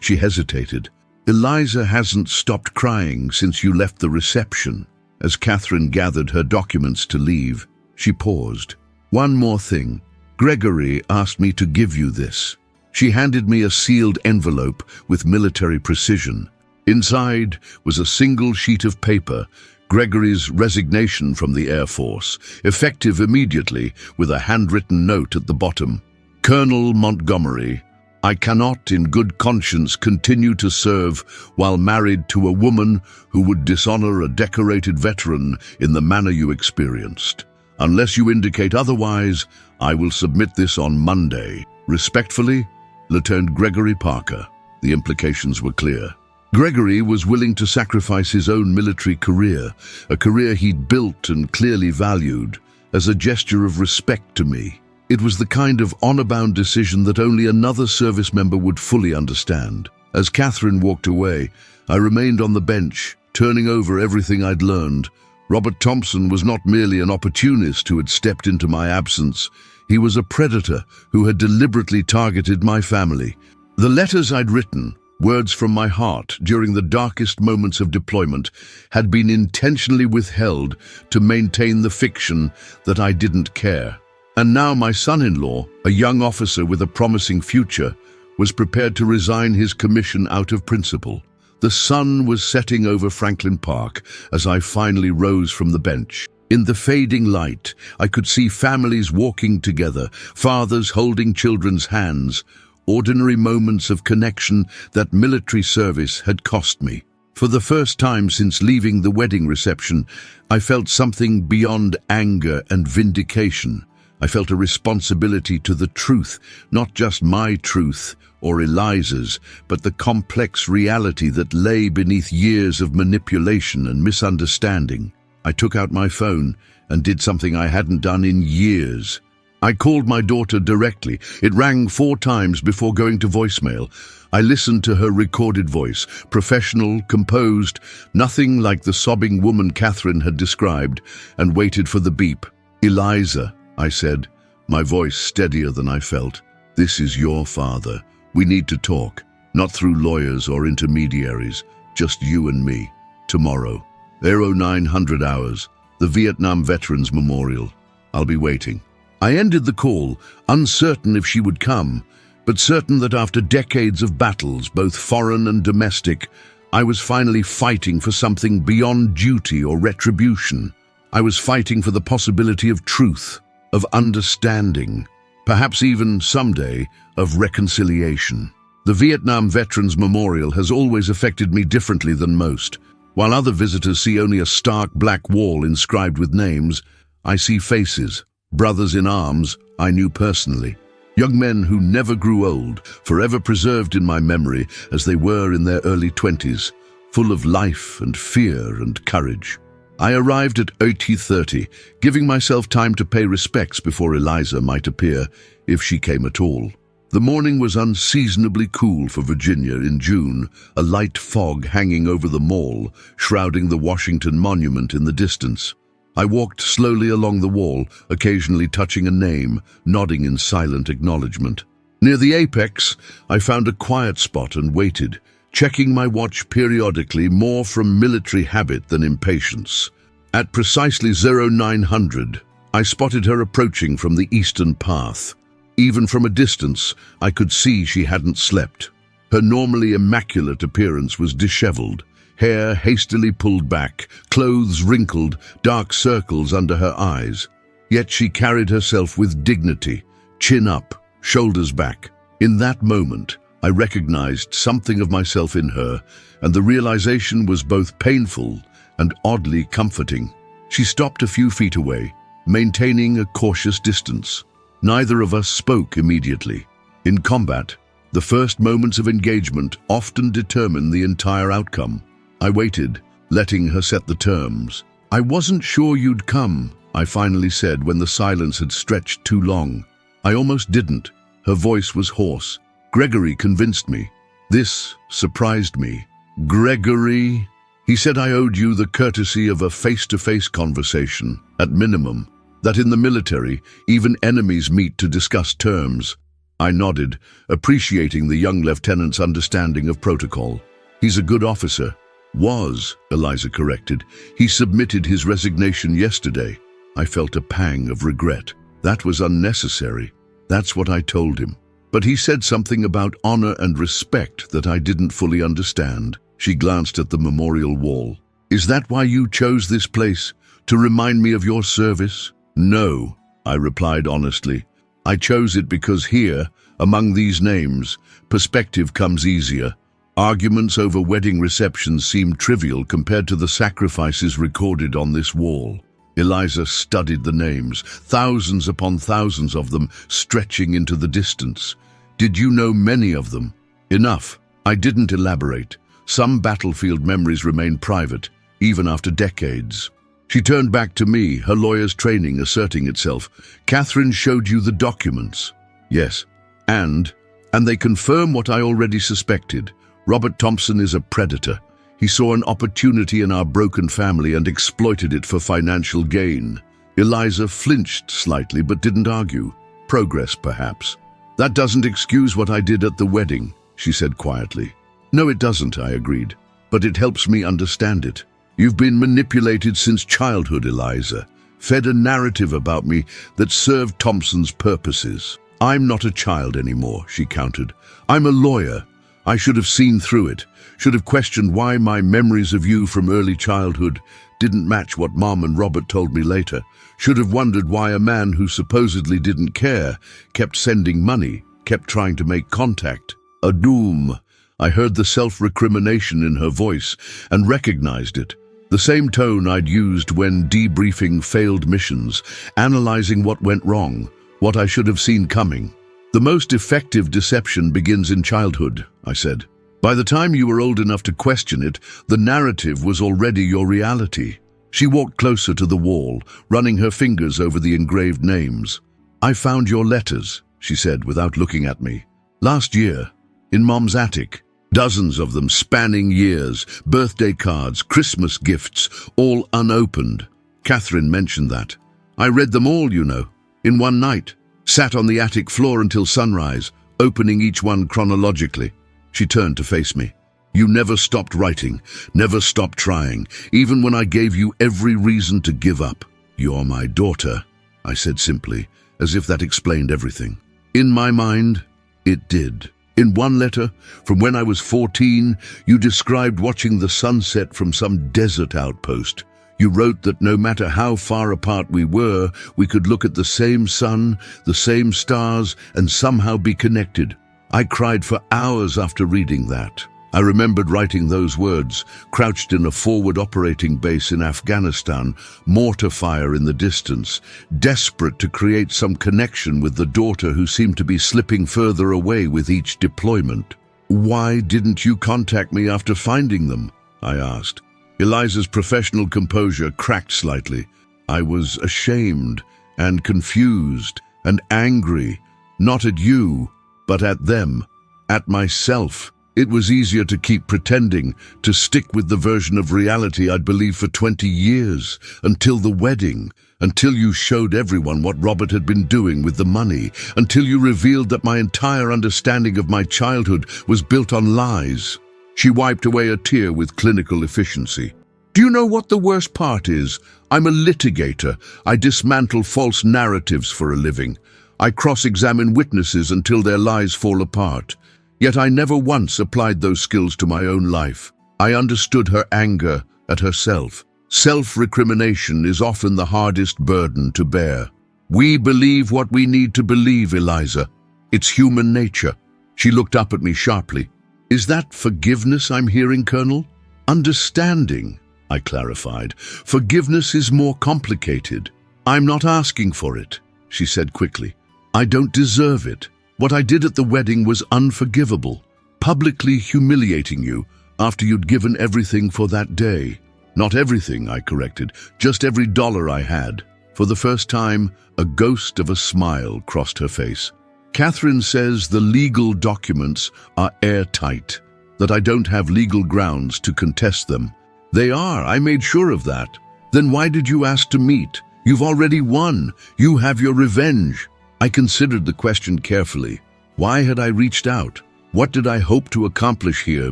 she hesitated. Eliza hasn't stopped crying since you left the reception. As Catherine gathered her documents to leave, she paused. One more thing. Gregory asked me to give you this. She handed me a sealed envelope with military precision. Inside was a single sheet of paper, Gregory's resignation from the Air Force, effective immediately, with a handwritten note at the bottom. Colonel Montgomery, I cannot in good conscience continue to serve while married to a woman who would dishonor a decorated veteran in the manner you experienced. Unless you indicate otherwise, I will submit this on Monday. Respectfully, Lieutenant Gregory Parker. The implications were clear. Gregory was willing to sacrifice his own military career, a career he'd built and clearly valued, as a gesture of respect to me. It was the kind of honor-bound decision that only another service member would fully understand. As Catherine walked away, I remained on the bench, turning over everything I'd learned. Robert Thompson was not merely an opportunist who had stepped into my absence. He was a predator who had deliberately targeted my family. The letters I'd written, words from my heart during the darkest moments of deployment, had been intentionally withheld to maintain the fiction that I didn't care. And now my son-in-law, a young officer with a promising future, was prepared to resign his commission out of principle. The sun was setting over Franklin Park as I finally rose from the bench. In the fading light, I could see families walking together, fathers holding children's hands, ordinary moments of connection that military service had cost me. For the first time since leaving the wedding reception, I felt something beyond anger and vindication. I felt a responsibility to the truth, not just my truth or Eliza's, but the complex reality that lay beneath years of manipulation and misunderstanding. I took out my phone and did something I hadn't done in years. I called my daughter directly. It rang 4 times before going to voicemail. I listened to her recorded voice, professional, composed, nothing like the sobbing woman Catherine had described, and waited for the beep. "Eliza," I said, my voice steadier than I felt. "This is your father. We need to talk, not through lawyers or intermediaries, just you and me. Tomorrow, 0900 hours, the Vietnam Veterans Memorial. I'll be waiting." I ended the call, uncertain if she would come, but certain that after decades of battles, both foreign and domestic, I was finally fighting for something beyond duty or retribution. I was fighting for the possibility of truth, of understanding, perhaps even someday of reconciliation. The Vietnam Veterans Memorial has always affected me differently than most. While other visitors see only a stark black wall inscribed with names, I see faces, brothers in arms I knew personally. Young men who never grew old, forever preserved in my memory as they were in their early 20s, full of life and fear and courage. I arrived at 8:30, giving myself time to pay respects before Eliza might appear, if she came at all. The morning was unseasonably cool for Virginia in June, a light fog hanging over the mall, shrouding the Washington Monument in the distance. I walked slowly along the wall, occasionally touching a name, nodding in silent acknowledgement. Near the apex, I found a quiet spot and waited, checking my watch periodically, more from military habit than impatience. At precisely 0900, I spotted her approaching from the eastern path. Even from a distance, I could see she hadn't slept. Her normally immaculate appearance was disheveled, hair hastily pulled back, clothes wrinkled, dark circles under her eyes. Yet she carried herself with dignity, chin up, shoulders back. In that moment, I recognized something of myself in her, and the realization was both painful and oddly comforting. She stopped a few feet away, maintaining a cautious distance. Neither of us spoke immediately. In combat, the first moments of engagement often determine the entire outcome. I waited, letting her set the terms. "I wasn't sure you'd come," I finally said when the silence had stretched too long. I almost didn't. Her voice was hoarse. "Gregory convinced me." This surprised me. "Gregory?" He said I owed you the courtesy of a face-to-face conversation, at minimum. That in the military, even enemies meet to discuss terms. I nodded, appreciating the young lieutenant's understanding of protocol. "He's a good officer." "Was," Eliza corrected. "He submitted his resignation yesterday." I felt a pang of regret. That was unnecessary. That's what I told him. But he said something about honor and respect that I didn't fully understand. She glanced at the memorial wall. "Is that why you chose this place? To remind me of your service?" "No," I replied honestly. "I chose it because here, among these names, perspective comes easier. Arguments over wedding receptions seem trivial compared to the sacrifices recorded on this wall." Eliza studied the names, thousands upon thousands of them stretching into the distance. "Did you know many of them?" "Enough." I didn't elaborate. Some battlefield memories remain private, even after decades. She turned back to me, her lawyer's training asserting itself. "Catherine showed you the documents?" "Yes. And they confirm what I already suspected. Robert Thompson is a predator. He saw an opportunity in our broken family and exploited it for financial gain." Eliza flinched slightly but didn't argue. Progress, perhaps. That doesn't excuse what I did at the wedding, she said quietly. No, it doesn't, I agreed. But it helps me understand it. You've been manipulated since childhood, Eliza. Fed a narrative about me that served Thompson's purposes. I'm not a child anymore, she countered. I'm a lawyer. I should have seen through it, should have questioned why my memories of you from early childhood didn't match what Mom and Robert told me later, should have wondered why a man who supposedly didn't care kept sending money, kept trying to make contact. A doom. I heard the self-recrimination in her voice and recognized it. The same tone I'd used when debriefing failed missions, analyzing what went wrong, what I should have seen coming. The most effective deception begins in childhood, I said. By the time you were old enough to question it, the narrative was already your reality. She walked closer to the wall, running her fingers over the engraved names. I found your letters, she said without looking at me. Last year, in Mom's attic. Dozens of them spanning years, birthday cards, Christmas gifts, all unopened. Catherine mentioned that. I read them all, you know, in one night. Sat on the attic floor until sunrise, opening each one chronologically. She turned to face me. You never stopped writing, never stopped trying, even when I gave you every reason to give up. You're my daughter, I said simply, as if that explained everything. In my mind, it did. In one letter, from when I was 14, you described watching the sunset from some desert outpost. You wrote that no matter how far apart we were, we could look at the same sun, the same stars, and somehow be connected. I cried for hours after reading that. I remembered writing those words, crouched in a forward operating base in Afghanistan, mortar fire in the distance, desperate to create some connection with the daughter who seemed to be slipping further away with each deployment. Why didn't you contact me after finding them? I asked. Eliza's professional composure cracked slightly. I was ashamed and confused and angry, not at you, but at them, at myself. It was easier to keep pretending, to stick with the version of reality I'd believed for 20 years, until the wedding, until you showed everyone what Robert had been doing with the money, until you revealed that my entire understanding of my childhood was built on lies. She wiped away a tear with clinical efficiency. Do you know what the worst part is? I'm a litigator. I dismantle false narratives for a living. I cross-examine witnesses until their lies fall apart. Yet I never once applied those skills to my own life. I understood her anger at herself. Self-recrimination is often the hardest burden to bear. We believe what we need to believe, Eliza. It's human nature. She looked up at me sharply. Is that forgiveness I'm hearing, Colonel? Understanding, I clarified. Forgiveness is more complicated. I'm not asking for it, she said quickly. I don't deserve it. What I did at the wedding was unforgivable, publicly humiliating you after you'd given everything for that day. Not everything, I corrected, just every dollar I had. For the first time, a ghost of a smile crossed her face. Catherine says the legal documents are airtight, that I don't have legal grounds to contest them. They are, I made sure of that. Then why did you ask to meet? You've already won. You have your revenge. I considered the question carefully. Why had I reached out? What did I hope to accomplish here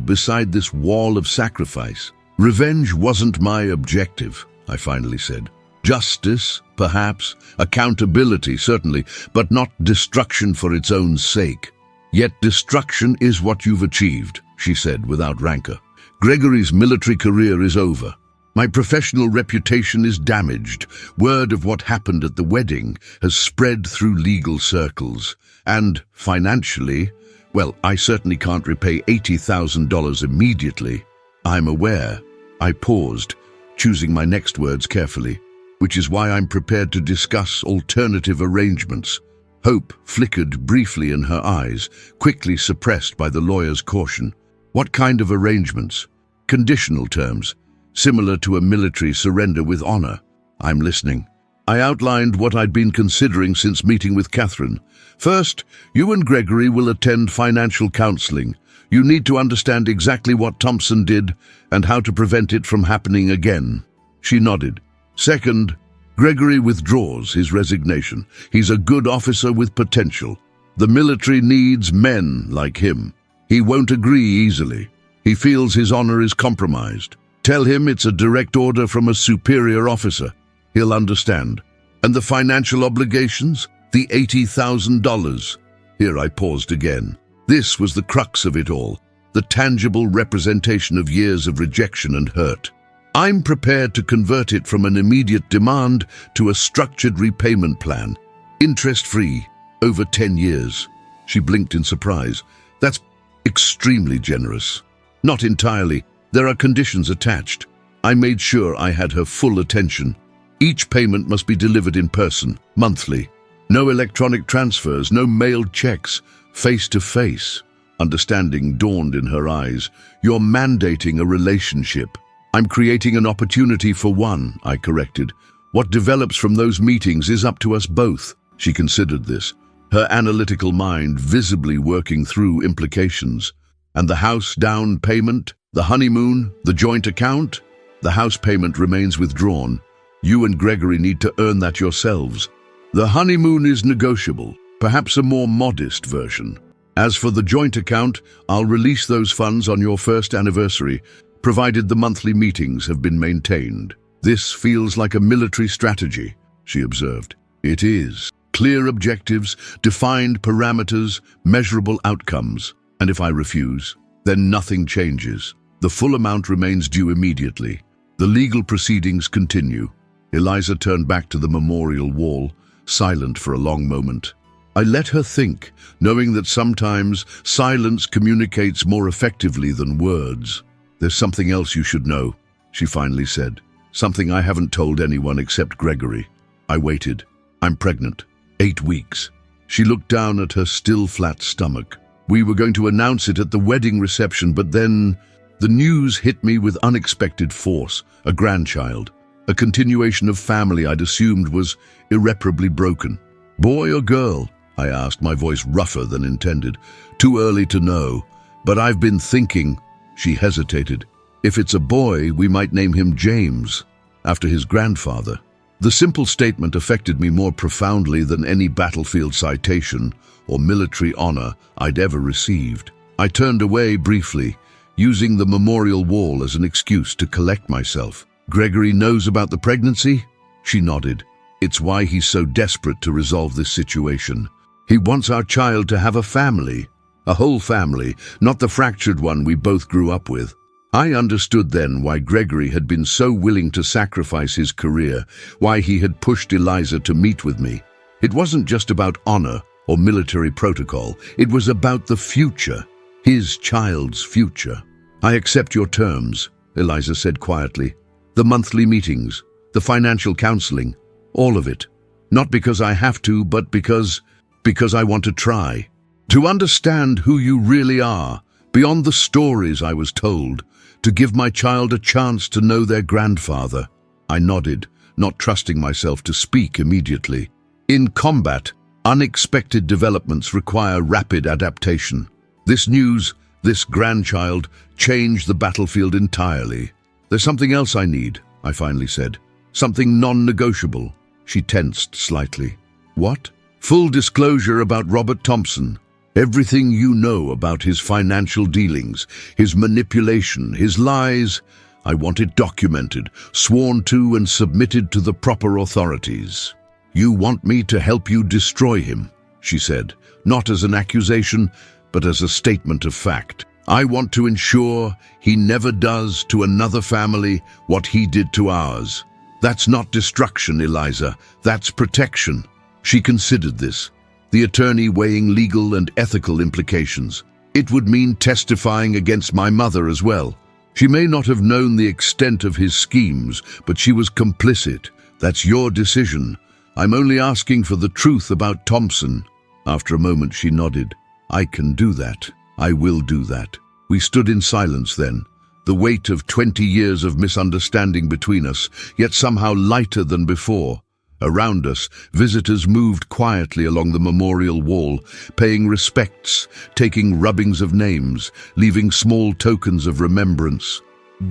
beside this wall of sacrifice? Revenge wasn't my objective, I finally said. Justice, perhaps, accountability, certainly, but not destruction for its own sake. Yet destruction is what you've achieved, she said without rancor. Gregory's military career is over. My professional reputation is damaged. Word of what happened at the wedding has spread through legal circles. And financially, well, I certainly can't repay $80,000 immediately. I'm aware. I paused, choosing my next words carefully, which is why I'm prepared to discuss alternative arrangements. Hope flickered briefly in her eyes, quickly suppressed by the lawyer's caution. What kind of arrangements? Conditional terms. Similar to a military surrender with honor. I'm listening. I outlined what I'd been considering since meeting with Catherine. First, you and Gregory will attend financial counseling. You need to understand exactly what Thompson did and how to prevent it from happening again. She nodded. Second, Gregory withdraws his resignation. He's a good officer with potential. The military needs men like him. He won't agree easily. He feels his honor is compromised. Tell him it's a direct order from a superior officer. He'll understand. And the financial obligations? The $80,000. Here I paused again. This was the crux of it all, the tangible representation of years of rejection and hurt. I'm prepared to convert it from an immediate demand to a structured repayment plan, interest-free, over 10 years. She blinked in surprise. That's extremely generous. Not entirely. There are conditions attached. I made sure I had her full attention. Each payment must be delivered in person, monthly. No electronic transfers, no mailed checks, face-to-face. Understanding dawned in her eyes. You're mandating a relationship. I'm creating an opportunity for one, I corrected. What develops from those meetings is up to us both. She considered this, her analytical mind visibly working through implications. And the house down payment, the honeymoon, the joint account? The house payment remains withdrawn. You and Gregory need to earn that yourselves. The honeymoon is negotiable, perhaps a more modest version. As for the joint account, I'll release those funds on your first anniversary, provided the monthly meetings have been maintained. This feels like a military strategy, she observed. It is. Clear objectives, defined parameters, measurable outcomes. And if I refuse, then nothing changes. The full amount remains due immediately. The legal proceedings continue. Eliza turned back to the memorial wall, silent for a long moment. I let her think, knowing that sometimes silence communicates more effectively than words. There's something else you should know, she finally said. Something I haven't told anyone except Gregory. I waited. I'm pregnant. 8 weeks. She looked down at her still flat stomach. We were going to announce it at the wedding reception, but then the news hit me with unexpected force. A grandchild. A continuation of family I'd assumed was irreparably broken. Boy or girl? I asked, my voice rougher than intended. Too early to know, but I've been thinking. She hesitated. If it's a boy, we might name him James, after his grandfather. The simple statement affected me more profoundly than any battlefield citation or military honor I'd ever received. I turned away briefly, using the memorial wall as an excuse to collect myself. Gregory knows about the pregnancy? She nodded. It's why he's so desperate to resolve this situation. He wants our child to have a family. A whole family, not the fractured one we both grew up with. I understood then why Gregory had been so willing to sacrifice his career, why he had pushed Eliza to meet with me. It wasn't just about honor or military protocol. It was about the future, his child's future. I accept your terms, Eliza said quietly. The monthly meetings, the financial counseling, all of it. Not because I have to, but because I want to try. To understand who you really are, beyond the stories I was told, to give my child a chance to know their grandfather. I nodded, not trusting myself to speak immediately. In combat, unexpected developments require rapid adaptation. This news, this grandchild, changed the battlefield entirely. There's something else I need, I finally said. Something non-negotiable. She tensed slightly. What? Full disclosure about Robert Thompson. Everything you know about his financial dealings, his manipulation, his lies. I want it documented, sworn to and submitted to the proper authorities. You want me to help you destroy him, she said, not as an accusation, but as a statement of fact. I want to ensure he never does to another family what he did to ours. That's not destruction, Eliza. That's protection. She considered this, the attorney weighing legal and ethical implications. It would mean testifying against my mother as well. She may not have known the extent of his schemes, but she was complicit. That's your decision. I'm only asking for the truth about Thompson. After a moment, she nodded. I can do that. I will do that. We stood in silence then, the weight of 20 years of misunderstanding between us, yet somehow lighter than before. Around us, visitors moved quietly along the memorial wall, paying respects, taking rubbings of names, leaving small tokens of remembrance.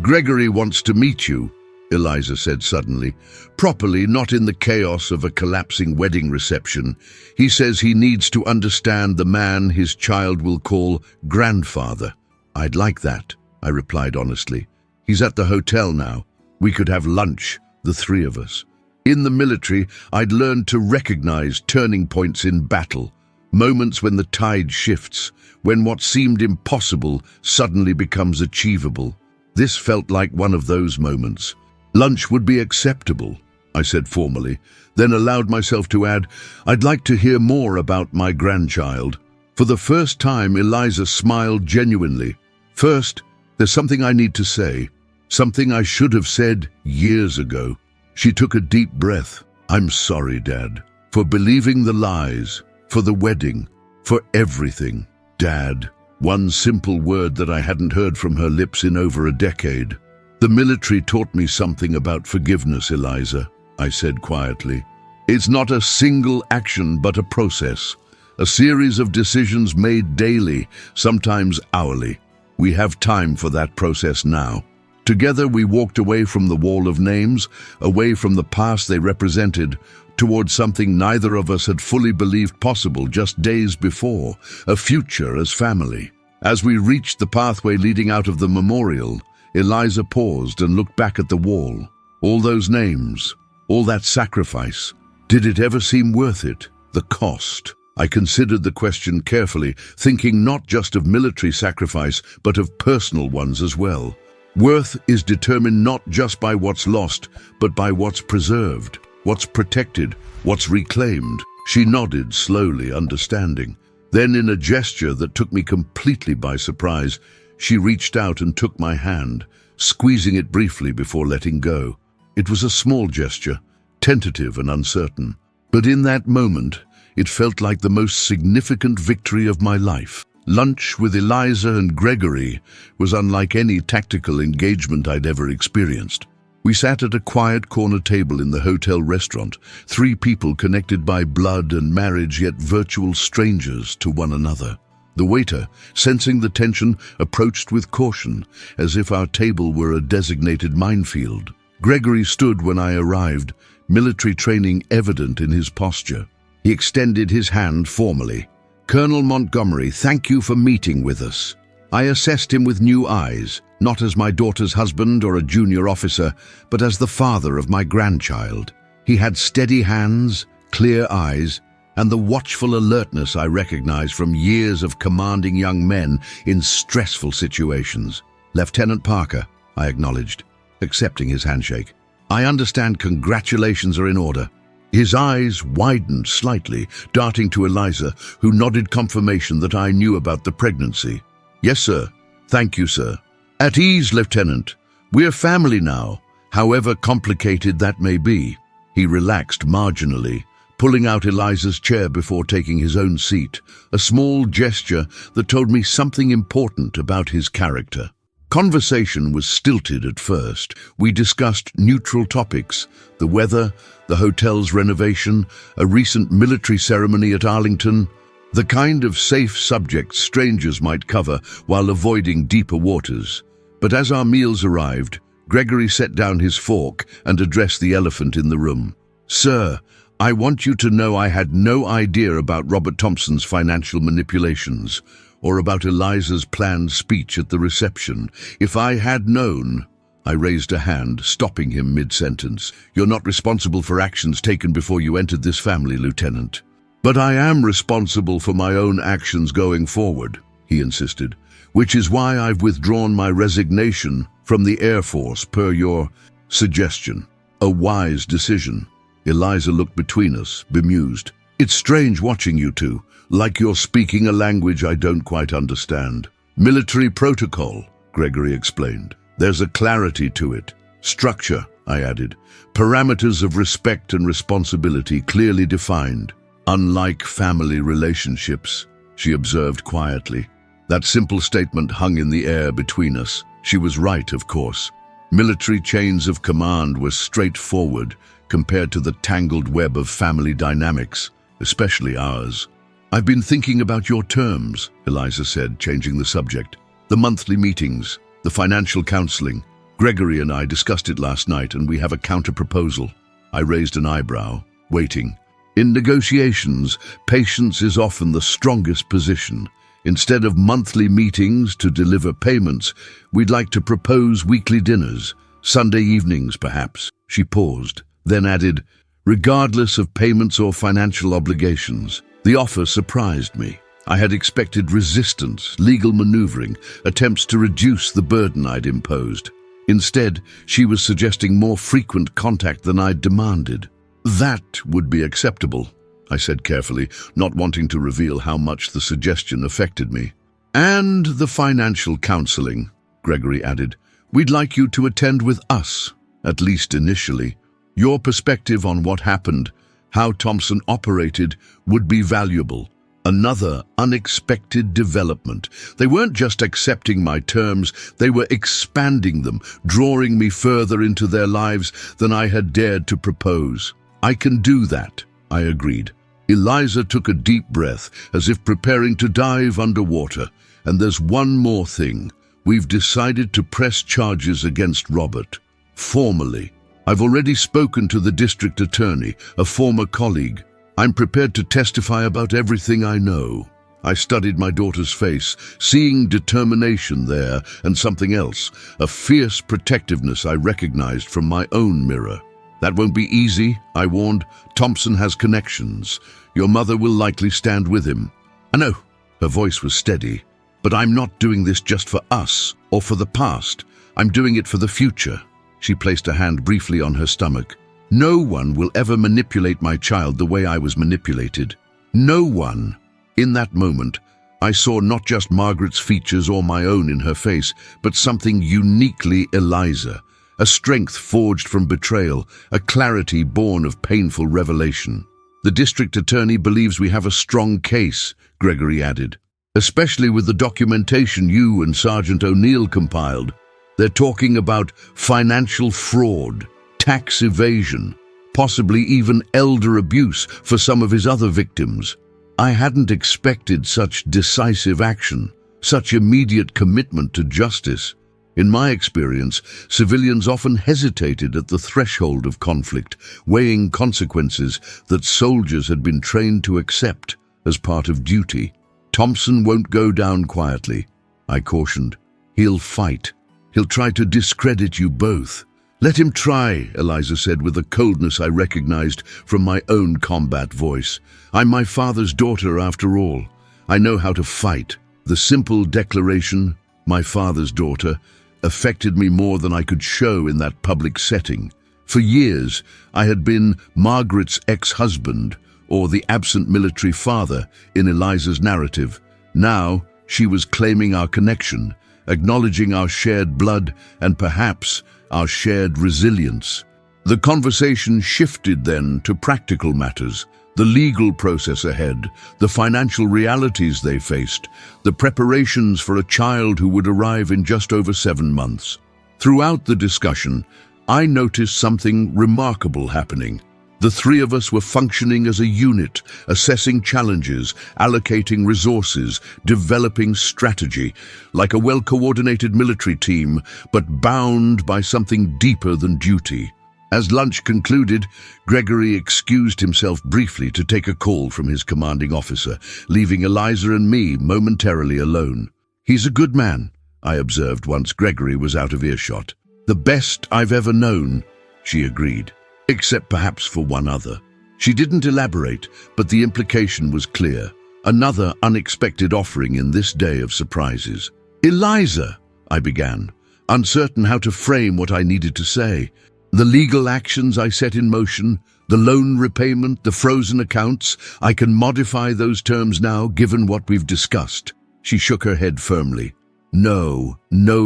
Gregory wants to meet you, Eliza said suddenly. Properly, not in the chaos of a collapsing wedding reception. He says he needs to understand the man his child will call grandfather. I'd like that, I replied honestly. He's at the hotel now. We could have lunch, the three of us. In the military, I'd learned to recognize turning points in battle, moments when the tide shifts, when what seemed impossible suddenly becomes achievable. This felt like one of those moments. Lunch would be acceptable, I said formally, then allowed myself to add, I'd like to hear more about my grandchild. For the first time, Eliza smiled genuinely. First, there's something I need to say, something I should have said years ago. She took a deep breath. I'm sorry, Dad, for believing the lies, for the wedding, for everything. Dad, one simple word that I hadn't heard from her lips in over a decade. The military taught me something about forgiveness, Eliza, I said quietly. It's not a single action, but a process, a series of decisions made daily, sometimes hourly. We have time for that process now. Together we walked away from the wall of names, away from the past they represented, towards something neither of us had fully believed possible just days before, a future as family. As we reached the pathway leading out of the memorial, Eliza paused and looked back at the wall. All those names, all that sacrifice. Did it ever seem worth it? The cost. I considered the question carefully, thinking not just of military sacrifice, but of personal ones as well. Worth is determined not just by what's lost, but by what's preserved, what's protected, what's reclaimed. She nodded slowly, understanding. Then, in a gesture that took me completely by surprise, she reached out and took my hand, squeezing it briefly before letting go. It was a small gesture, tentative and uncertain. But in that moment, it felt like the most significant victory of my life. Lunch with Eliza and Gregory was unlike any tactical engagement I'd ever experienced. We sat at a quiet corner table in the hotel restaurant, three people connected by blood and marriage, yet virtual strangers to one another. The waiter, sensing the tension, approached with caution, as if our table were a designated minefield. Gregory stood when I arrived, military training evident in his posture. He extended his hand formally. Colonel Montgomery, thank you for meeting with us. I assessed him with new eyes, not as my daughter's husband or a junior officer, but as the father of my grandchild. He had steady hands, clear eyes, and the watchful alertness I recognized from years of commanding young men in stressful situations. Lieutenant Parker, I acknowledged, accepting his handshake. I understand congratulations are in order. His eyes widened slightly, darting to Eliza, who nodded confirmation that I knew about the pregnancy. Yes, sir. Thank you, sir. At ease, Lieutenant. We're family now, however complicated that may be. He relaxed marginally, pulling out Eliza's chair before taking his own seat, a small gesture that told me something important about his character. Conversation was stilted at first. We discussed neutral topics, the weather, the hotel's renovation, a recent military ceremony at Arlington, the kind of safe subjects strangers might cover while avoiding deeper waters. But as our meals arrived, Gregory set down his fork and addressed the elephant in the room. Sir, I want you to know I had no idea about Robert Thompson's financial manipulations, or about Eliza's planned speech at the reception. If I had known... I raised a hand, stopping him mid-sentence. You're not responsible for actions taken before you entered this family, Lieutenant. But I am responsible for my own actions going forward, he insisted, which is why I've withdrawn my resignation from the Air Force per your suggestion. A wise decision. Eliza looked between us, bemused. It's strange watching you two, like you're speaking a language I don't quite understand. Military protocol, Gregory explained. There's a clarity to it. Structure, I added. Parameters of respect and responsibility clearly defined. Unlike family relationships, she observed quietly. That simple statement hung in the air between us. She was right, of course. Military chains of command were straightforward compared to the tangled web of family dynamics, especially ours. I've been thinking about your terms, Eliza said, changing the subject. The monthly meetings, the financial counseling. Gregory and I discussed it last night, and we have a counter-proposal. I raised an eyebrow, waiting. In negotiations, patience is often the strongest position. Instead of monthly meetings to deliver payments, we'd like to propose weekly dinners, Sunday evenings perhaps. She paused, then added, regardless of payments or financial obligations. The offer surprised me. I had expected resistance, legal maneuvering, attempts to reduce the burden I'd imposed. Instead, she was suggesting more frequent contact than I'd demanded. That would be acceptable, I said carefully, not wanting to reveal how much the suggestion affected me. And the financial counseling, Gregory added. We'd like you to attend with us, at least initially. Your perspective on what happened, how Thompson operated, would be valuable. Another unexpected development. They weren't just accepting my terms, they were expanding them, drawing me further into their lives than I had dared to propose. I can do that, I agreed. Eliza took a deep breath, as if preparing to dive underwater. And there's one more thing. We've decided to press charges against Robert. Formally. I've already spoken to the district attorney, a former colleague. I'm prepared to testify about everything I know. I studied my daughter's face, seeing determination there and something else, a fierce protectiveness I recognized from my own mirror. That won't be easy, I warned. Thompson has connections. Your mother will likely stand with him. I know, her voice was steady, but I'm not doing this just for us or for the past. I'm doing it for the future. She placed a hand briefly on her stomach. No one will ever manipulate my child the way I was manipulated. No one. In that moment, I saw not just Margaret's features or my own in her face, but something uniquely Eliza. A strength forged from betrayal, a clarity born of painful revelation. The district attorney believes we have a strong case, Gregory added. Especially with the documentation you and Sergeant O'Neill compiled. They're talking about financial fraud, tax evasion, possibly even elder abuse for some of his other victims. I hadn't expected such decisive action, such immediate commitment to justice. In my experience, civilians often hesitated at the threshold of conflict, weighing consequences that soldiers had been trained to accept as part of duty. Thompson won't go down quietly, I cautioned. He'll fight. He'll try to discredit you both. Let him try, Eliza said with a coldness I recognized from my own combat voice. I'm my father's daughter after all. I know how to fight. The simple declaration, my father's daughter, affected me more than I could show in that public setting. For years, I had been Margaret's ex-husband, or the absent military father in Eliza's narrative. Now, she was claiming our connection, acknowledging our shared blood and perhaps our shared resilience. The conversation shifted then to practical matters, the legal process ahead, the financial realities they faced, the preparations for a child who would arrive in just over 7 months. Throughout the discussion, I noticed something remarkable happening. The three of us were functioning as a unit, assessing challenges, allocating resources, developing strategy, like a well-coordinated military team, but bound by something deeper than duty. As lunch concluded, Gregory excused himself briefly to take a call from his commanding officer, leaving Eliza and me momentarily alone. He's a good man, I observed once Gregory was out of earshot. The best I've ever known, she agreed. Except perhaps for one other. She didn't elaborate, but the implication was clear. Another unexpected offering in this day of surprises. Eliza, I began, uncertain how to frame what I needed to say. The legal actions I set in motion, the loan repayment, the frozen accounts, I can modify those terms now given what we've discussed. She shook her head firmly. No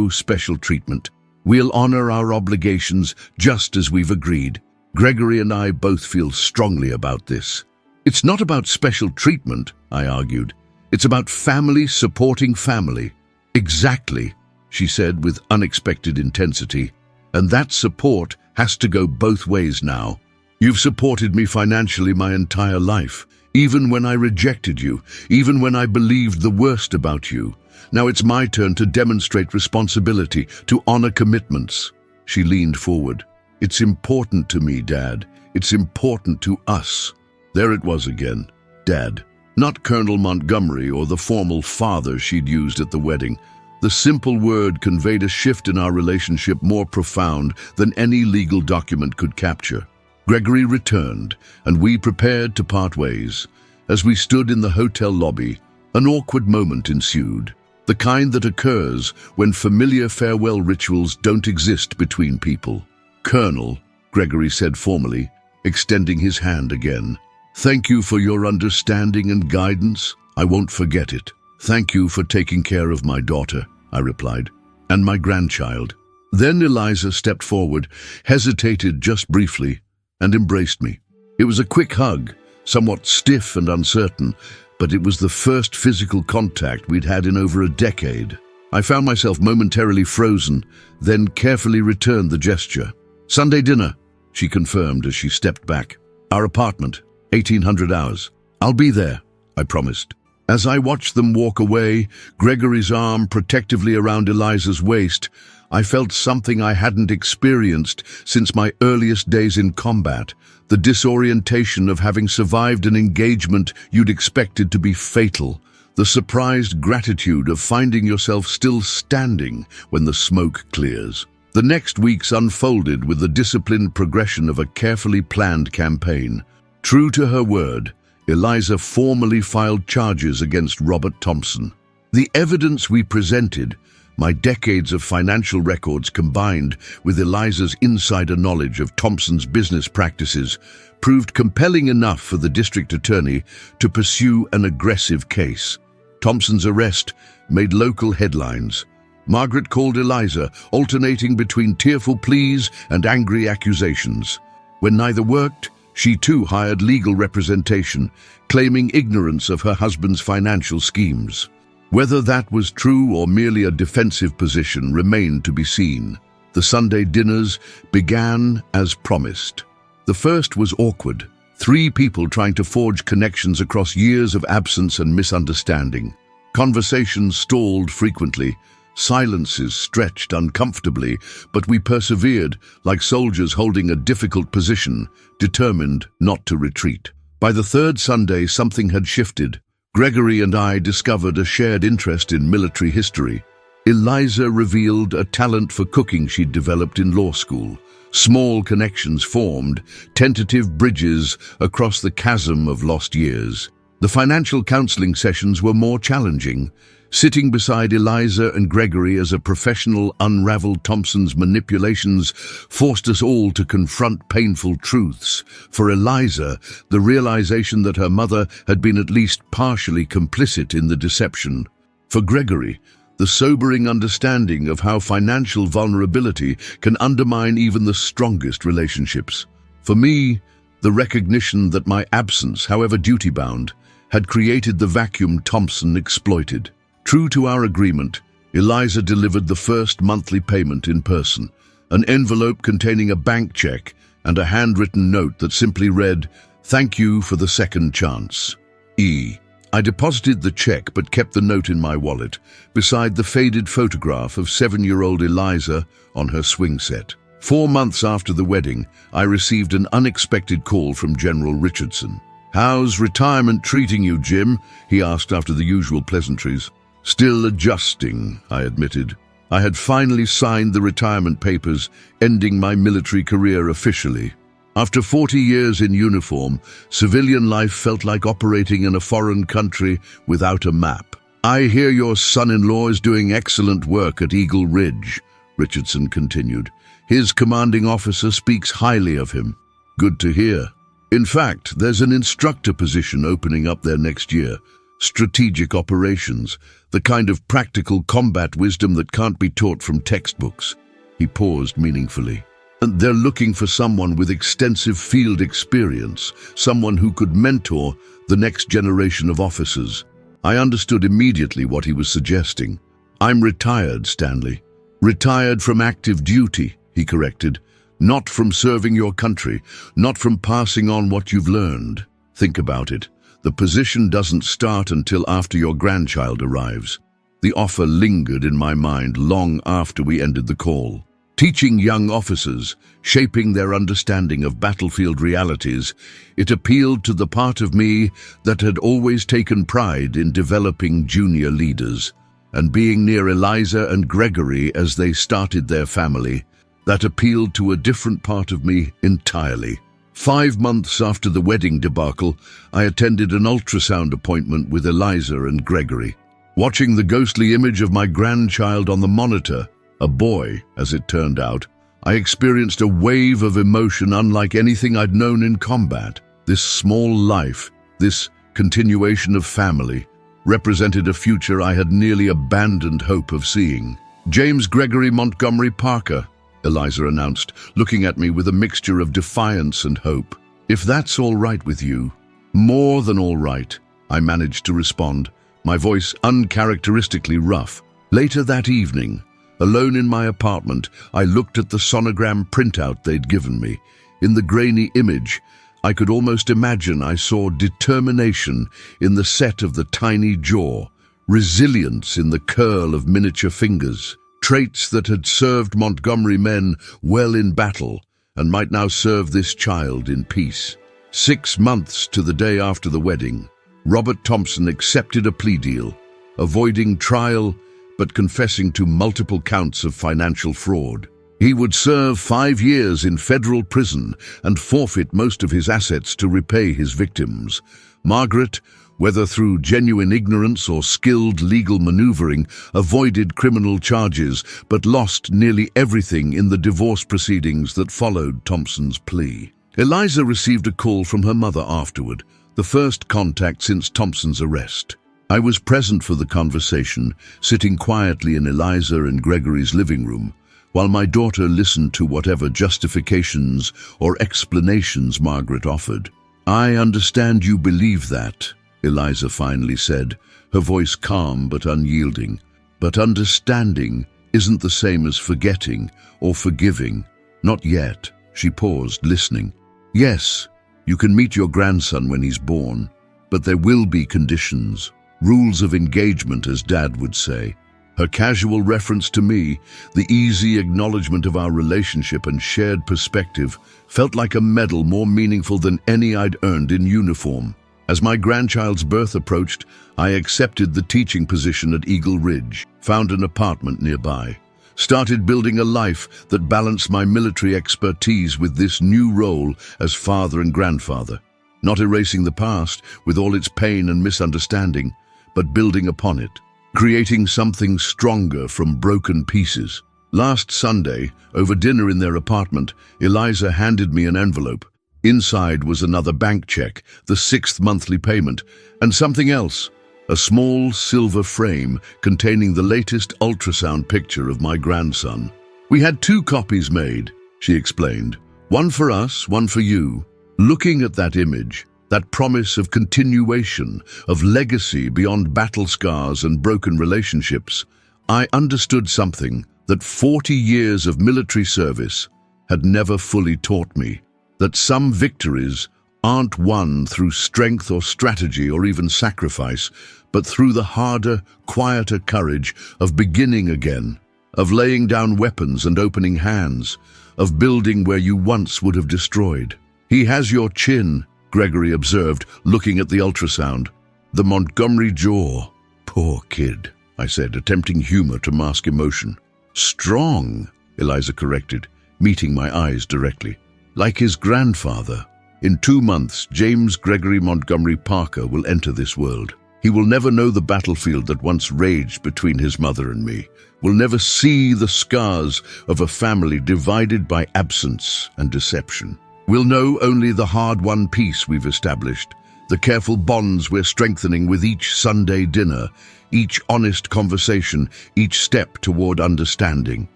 special treatment. We'll honor our obligations just as we've agreed. Gregory and I both feel strongly about this. It's not about special treatment, I argued. It's about family supporting family. Exactly, she said with unexpected intensity. And that support has to go both ways now. You've supported me financially my entire life, even when I rejected you, even when I believed the worst about you. Now it's my turn to demonstrate responsibility, to honor commitments. She leaned forward. "It's important to me, Dad. It's important to us." There it was again. Dad. Not Colonel Montgomery or the formal father she'd used at the wedding. The simple word conveyed a shift in our relationship more profound than any legal document could capture. Gregory returned, and we prepared to part ways. As we stood in the hotel lobby, an awkward moment ensued, the kind that occurs when familiar farewell rituals don't exist between people. "Colonel," Gregory said formally, extending his hand again. "Thank you for your understanding and guidance. I won't forget it." "Thank you for taking care of my daughter," I replied, "and my grandchild." Then Eliza stepped forward, hesitated just briefly, and embraced me. It was a quick hug, somewhat stiff and uncertain, but it was the first physical contact we'd had in over a decade. I found myself momentarily frozen, then carefully returned the gesture. "Sunday dinner," she confirmed as she stepped back. "Our apartment, 1800 hours. I'll be there," I promised. As I watched them walk away, Gregory's arm protectively around Eliza's waist, I felt something I hadn't experienced since my earliest days in combat, the disorientation of having survived an engagement you'd expected to be fatal, the surprised gratitude of finding yourself still standing when the smoke clears. The next weeks unfolded with the disciplined progression of a carefully planned campaign. True to her word, Eliza formally filed charges against Robert Thompson. The evidence we presented, my decades of financial records combined with Eliza's insider knowledge of Thompson's business practices, proved compelling enough for the district attorney to pursue an aggressive case. Thompson's arrest made local headlines. Margaret called Eliza, alternating between tearful pleas and angry accusations. When neither worked, she too hired legal representation, claiming ignorance of her husband's financial schemes. Whether that was true or merely a defensive position remained to be seen. The Sunday dinners began as promised. The first was awkward. 3 people trying to forge connections across years of absence and misunderstanding. Conversations stalled frequently. Silences stretched uncomfortably, but we persevered like soldiers holding a difficult position, determined not to retreat. By the 3rd Sunday, something had shifted. Gregory and I discovered a shared interest in military history. Eliza revealed a talent for cooking she'd developed in law school. Small connections formed, tentative bridges across the chasm of lost years. The financial counseling sessions were more challenging. Sitting beside Eliza and Gregory as a professional unraveled Thompson's manipulations forced us all to confront painful truths. For Eliza, the realization that her mother had been at least partially complicit in the deception. For Gregory, the sobering understanding of how financial vulnerability can undermine even the strongest relationships. For me, the recognition that my absence, however duty-bound, had created the vacuum Thompson exploited. True to our agreement, Eliza delivered the first monthly payment in person, an envelope containing a bank check and a handwritten note that simply read, "Thank you for the second chance. E." I deposited the check but kept the note in my wallet, beside the faded photograph of 7-year-old Eliza on her swing set. 4 months after the wedding, I received an unexpected call from General Richardson. "How's retirement treating you, Jim?" he asked after the usual pleasantries. "Still adjusting," I admitted. I had finally signed the retirement papers, ending my military career officially. After 40 years in uniform, civilian life felt like operating in a foreign country without a map. "I hear your son-in-law is doing excellent work at Eagle Ridge," Richardson continued. "His commanding officer speaks highly of him." "Good to hear. In fact, there's an instructor position opening up there next year. Strategic operations, the kind of practical combat wisdom that can't be taught from textbooks." He paused meaningfully. "And they're looking for someone with extensive field experience, someone who could mentor the next generation of officers." I understood immediately what he was suggesting. "I'm retired, Stanley. Retired from active duty," he corrected. "Not from serving your country, not from passing on what you've learned. Think about it. The position doesn't start until after your grandchild arrives." The offer lingered in my mind long after we ended the call. Teaching young officers, shaping their understanding of battlefield realities, it appealed to the part of me that had always taken pride in developing junior leaders. And being near Eliza and Gregory as they started their family, that appealed to a different part of me entirely. 5 months after the wedding debacle, I attended an ultrasound appointment with Eliza and Gregory. Watching the ghostly image of my grandchild on the monitor, a boy, as it turned out, I experienced a wave of emotion unlike anything I'd known in combat. This small life, this continuation of family, represented a future I had nearly abandoned hope of seeing. "James Gregory Montgomery Parker," Eliza announced, looking at me with a mixture of defiance and hope. "If that's all right with you." "More than all right," I managed to respond, my voice uncharacteristically rough. Later that evening, alone in my apartment, I looked at the sonogram printout they'd given me. In the grainy image, I could almost imagine I saw determination in the set of the tiny jaw, resilience in the curl of miniature fingers, traits that had served Montgomery men well in battle and might now serve this child in peace. 6 months to the day after the wedding, Robert Thompson accepted a plea deal, avoiding trial but confessing to multiple counts of financial fraud. He would serve 5 years in federal prison and forfeit most of his assets to repay his victims. Margaret, whether through genuine ignorance or skilled legal maneuvering, avoided criminal charges but lost nearly everything in the divorce proceedings that followed Thompson's plea. Eliza received a call from her mother afterward, the first contact since Thompson's arrest. I was present for the conversation, sitting quietly in Eliza and Gregory's living room, while my daughter listened to whatever justifications or explanations Margaret offered. "I understand you believe that," Eliza finally said, her voice calm but unyielding. "But understanding isn't the same as forgetting or forgiving. Not yet." She paused, listening. "Yes, you can meet your grandson when he's born, but there will be conditions. Rules of engagement, as Dad would say." Her casual reference to me, the easy acknowledgement of our relationship and shared perspective, felt like a medal more meaningful than any I'd earned in uniform. As my grandchild's birth approached, I accepted the teaching position at Eagle Ridge, found an apartment nearby, started building a life that balanced my military expertise with this new role as father and grandfather. Not erasing the past with all its pain and misunderstanding, but building upon it, creating something stronger from broken pieces. Last Sunday, over dinner in their apartment, Eliza handed me an envelope. Inside was another bank check, the 6th monthly payment, and something else, a small silver frame containing the latest ultrasound picture of my grandson. "We had 2 copies made," she explained. "One for us, one for you." Looking at that image, that promise of continuation, of legacy beyond battle scars and broken relationships, I understood something that 40 years of military service had never fully taught me, that some victories aren't won through strength or strategy or even sacrifice, but through the harder, quieter courage of beginning again, of laying down weapons and opening hands, of building where you once would have destroyed. "He has your chin," Gregory observed, looking at the ultrasound. "The Montgomery jaw." "Poor kid," I said, attempting humor to mask emotion. "Strong," Eliza corrected, meeting my eyes directly. "Like his grandfather." In 2 months, James Gregory Montgomery Parker will enter this world. He will never know the battlefield that once raged between his mother and me, will never see the scars of a family divided by absence and deception. We'll know only the hard-won peace we've established, the careful bonds we're strengthening with each Sunday dinner, each honest conversation, each step toward understanding.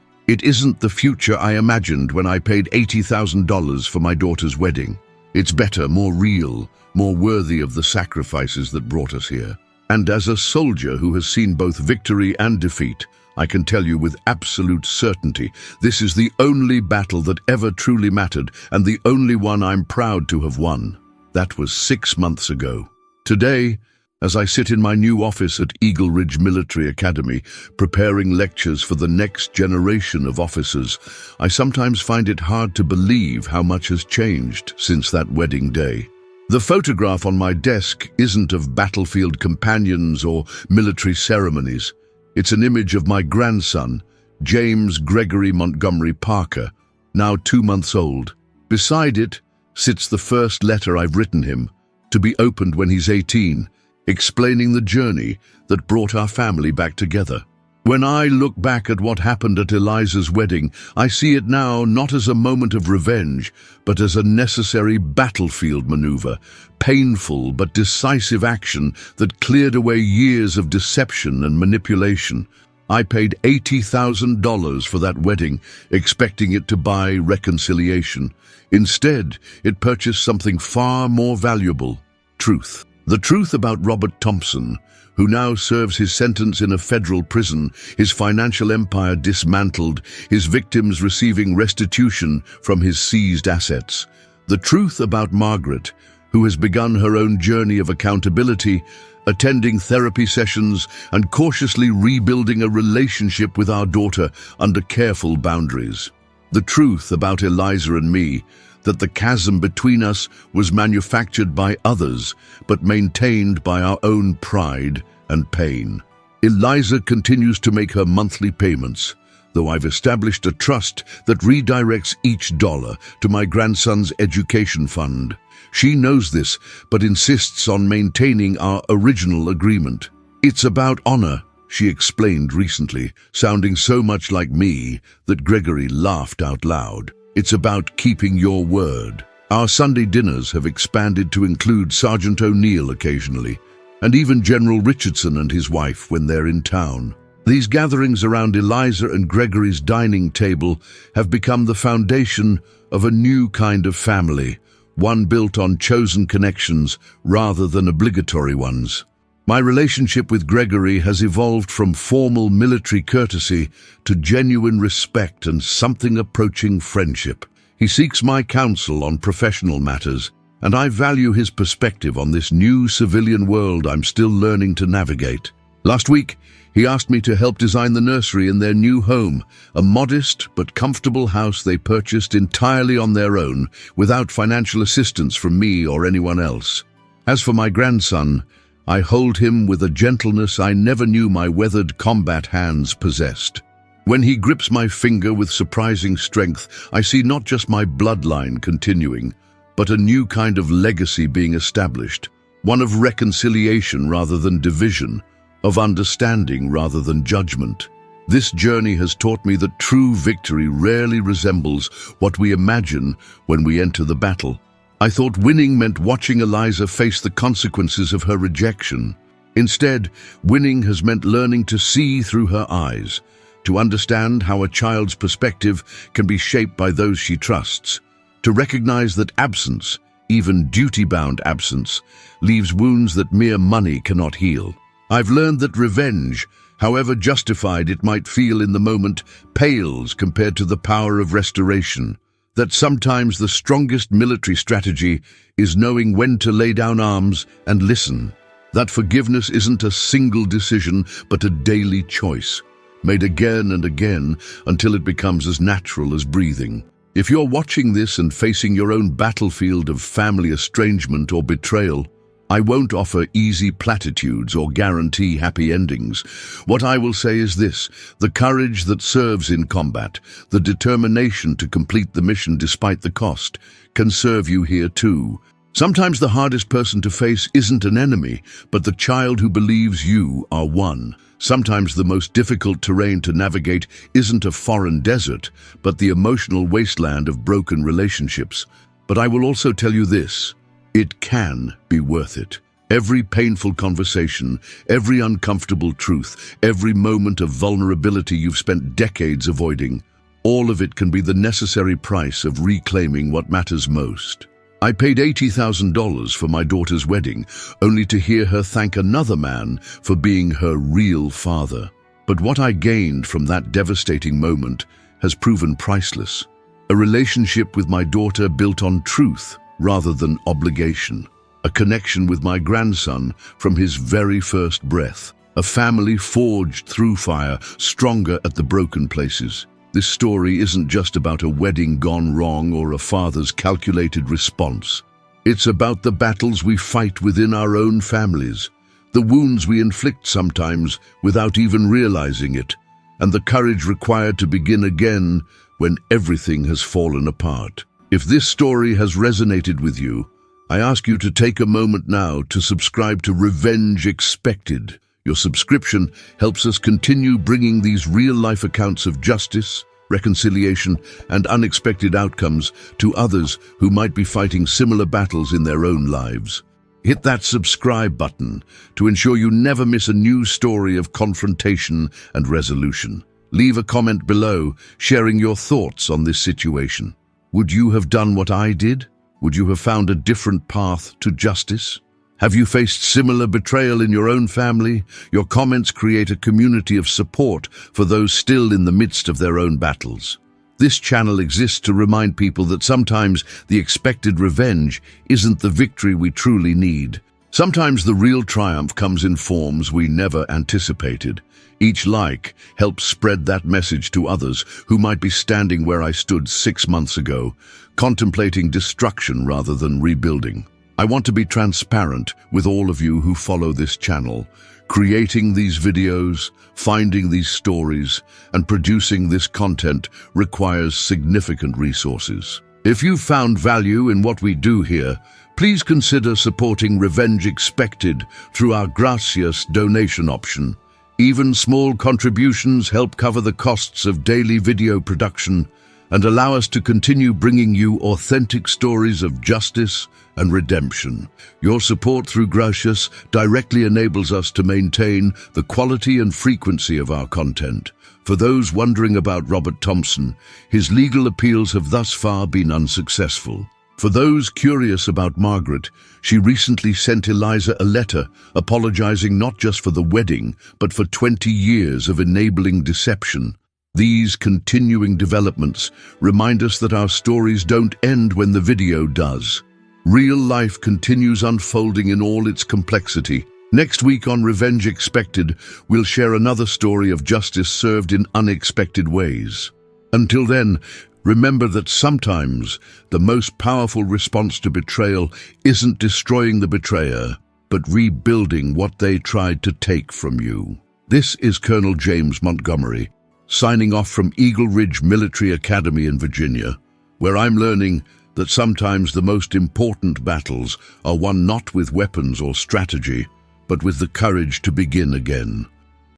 It isn't the future I imagined when I paid $80,000 for my daughter's wedding. It's better, more real, more worthy of the sacrifices that brought us here. And as a soldier who has seen both victory and defeat, I can tell you with absolute certainty, this is the only battle that ever truly mattered and the only one I'm proud to have won. That was 6 months ago. Today, As I sit in my new office at Eagle Ridge Military Academy, preparing lectures for the next generation of officers, I sometimes find it hard to believe how much has changed since that wedding day. The photograph on my desk isn't of battlefield companions or military ceremonies. It's an image of my grandson, James Gregory Montgomery Parker, now 2 months old. Beside it sits the first letter I've written him, to be opened when he's 18, explaining the journey that brought our family back together. When I look back at what happened at Eliza's wedding, I see it now not as a moment of revenge, but as a necessary battlefield maneuver, painful but decisive action that cleared away years of deception and manipulation. I paid $80,000 for that wedding, expecting it to buy reconciliation. Instead, it purchased something far more valuable: truth. The truth about Robert Thompson, who now serves his sentence in a federal prison, his financial empire dismantled, his victims receiving restitution from his seized assets. The truth about Margaret, who has begun her own journey of accountability, attending therapy sessions and cautiously rebuilding a relationship with our daughter under careful boundaries. The truth about Eliza and me, that the chasm between us was manufactured by others, but maintained by our own pride and pain. Eliza continues to make her monthly payments, though I've established a trust that redirects each dollar to my grandson's education fund. She knows this, but insists on maintaining our original agreement. "It's about honor," she explained recently, sounding so much like me that Gregory laughed out loud. "It's about keeping your word." Our Sunday dinners have expanded to include Sergeant O'Neill occasionally, and even General Richardson and his wife when they're in town. These gatherings around Eliza and Gregory's dining table have become the foundation of a new kind of family, one built on chosen connections rather than obligatory ones. My relationship with Gregory has evolved from formal military courtesy to genuine respect and something approaching friendship. He seeks my counsel on professional matters, and I value his perspective on this new civilian world I'm still learning to navigate. Last week, he asked me to help design the nursery in their new home, a modest but comfortable house they purchased entirely on their own, without financial assistance from me or anyone else. As for my grandson, I hold him with a gentleness I never knew my weathered combat hands possessed. When he grips my finger with surprising strength, I see not just my bloodline continuing, but a new kind of legacy being established, one of reconciliation rather than division, of understanding rather than judgment. This journey has taught me that true victory rarely resembles what we imagine when we enter the battle. I thought winning meant watching Eliza face the consequences of her rejection. Instead, winning has meant learning to see through her eyes, to understand how a child's perspective can be shaped by those she trusts, to recognize that absence, even duty-bound absence, leaves wounds that mere money cannot heal. I've learned that revenge, however justified it might feel in the moment, pales compared to the power of restoration. That sometimes the strongest military strategy is knowing when to lay down arms and listen. That forgiveness isn't a single decision, but a daily choice, made again and again until it becomes as natural as breathing. If you're watching this and facing your own battlefield of family estrangement or betrayal, I won't offer easy platitudes or guarantee happy endings. What I will say is this: the courage that serves in combat, the determination to complete the mission despite the cost, can serve you here too. Sometimes the hardest person to face isn't an enemy, but the child who believes you are one. Sometimes the most difficult terrain to navigate isn't a foreign desert, but the emotional wasteland of broken relationships. But I will also tell you this: it can be worth it. Every painful conversation, every uncomfortable truth, every moment of vulnerability you've spent decades avoiding, all of it can be the necessary price of reclaiming what matters most. I paid $80,000 for my daughter's wedding, only to hear her thank another man for being her real father. But what I gained from that devastating moment has proven priceless. A relationship with my daughter built on truth rather than obligation. a connection with my grandson from his very first breath, a family forged through fire, stronger at the broken places. This story isn't just about a wedding gone wrong or a father's calculated response. It's about the battles we fight within our own families, the wounds we inflict sometimes without even realizing it, and the courage required to begin again when everything has fallen apart. If this story has resonated with you, I ask you to take a moment now to subscribe to Revenge Expected. Your subscription helps us continue bringing these real-life accounts of justice, reconciliation, and unexpected outcomes to others who might be fighting similar battles in their own lives. Hit that subscribe button to ensure you never miss a new story of confrontation and resolution. Leave a comment below, sharing your thoughts on this situation. Would you have done what I did? Would you have found a different path to justice? Have you faced similar betrayal in your own family? Your comments create a community of support for those still in the midst of their own battles. This channel exists to remind people that sometimes the expected revenge isn't the victory we truly need. Sometimes the real triumph comes in forms we never anticipated. Each like helps spread that message to others who might be standing where I stood 6 months ago, contemplating destruction rather than rebuilding. I want to be transparent with all of you who follow this channel. Creating these videos, finding these stories, and producing this content requires significant resources. If you've found value in what we do here, please consider supporting Revenge Expected through our gracious donation option. Even small contributions help cover the costs of daily video production and allow us to continue bringing you authentic stories of justice and redemption. Your support through Gracious directly enables us to maintain the quality and frequency of our content. For those wondering about Robert Thompson, his legal appeals have thus far been unsuccessful. For those curious about Margaret, she recently sent Eliza a letter apologizing not just for the wedding, but for 20 years of enabling deception. These continuing developments remind us that our stories don't end when the video does. Real life continues unfolding in all its complexity. Next week on Revenge Expected, we'll share another story of justice served in unexpected ways. Until then, remember that sometimes the most powerful response to betrayal isn't destroying the betrayer, but rebuilding what they tried to take from you. This is Colonel James Montgomery, signing off from Eagle Ridge Military Academy in Virginia, where I'm learning that sometimes the most important battles are won not with weapons or strategy, but with the courage to begin again.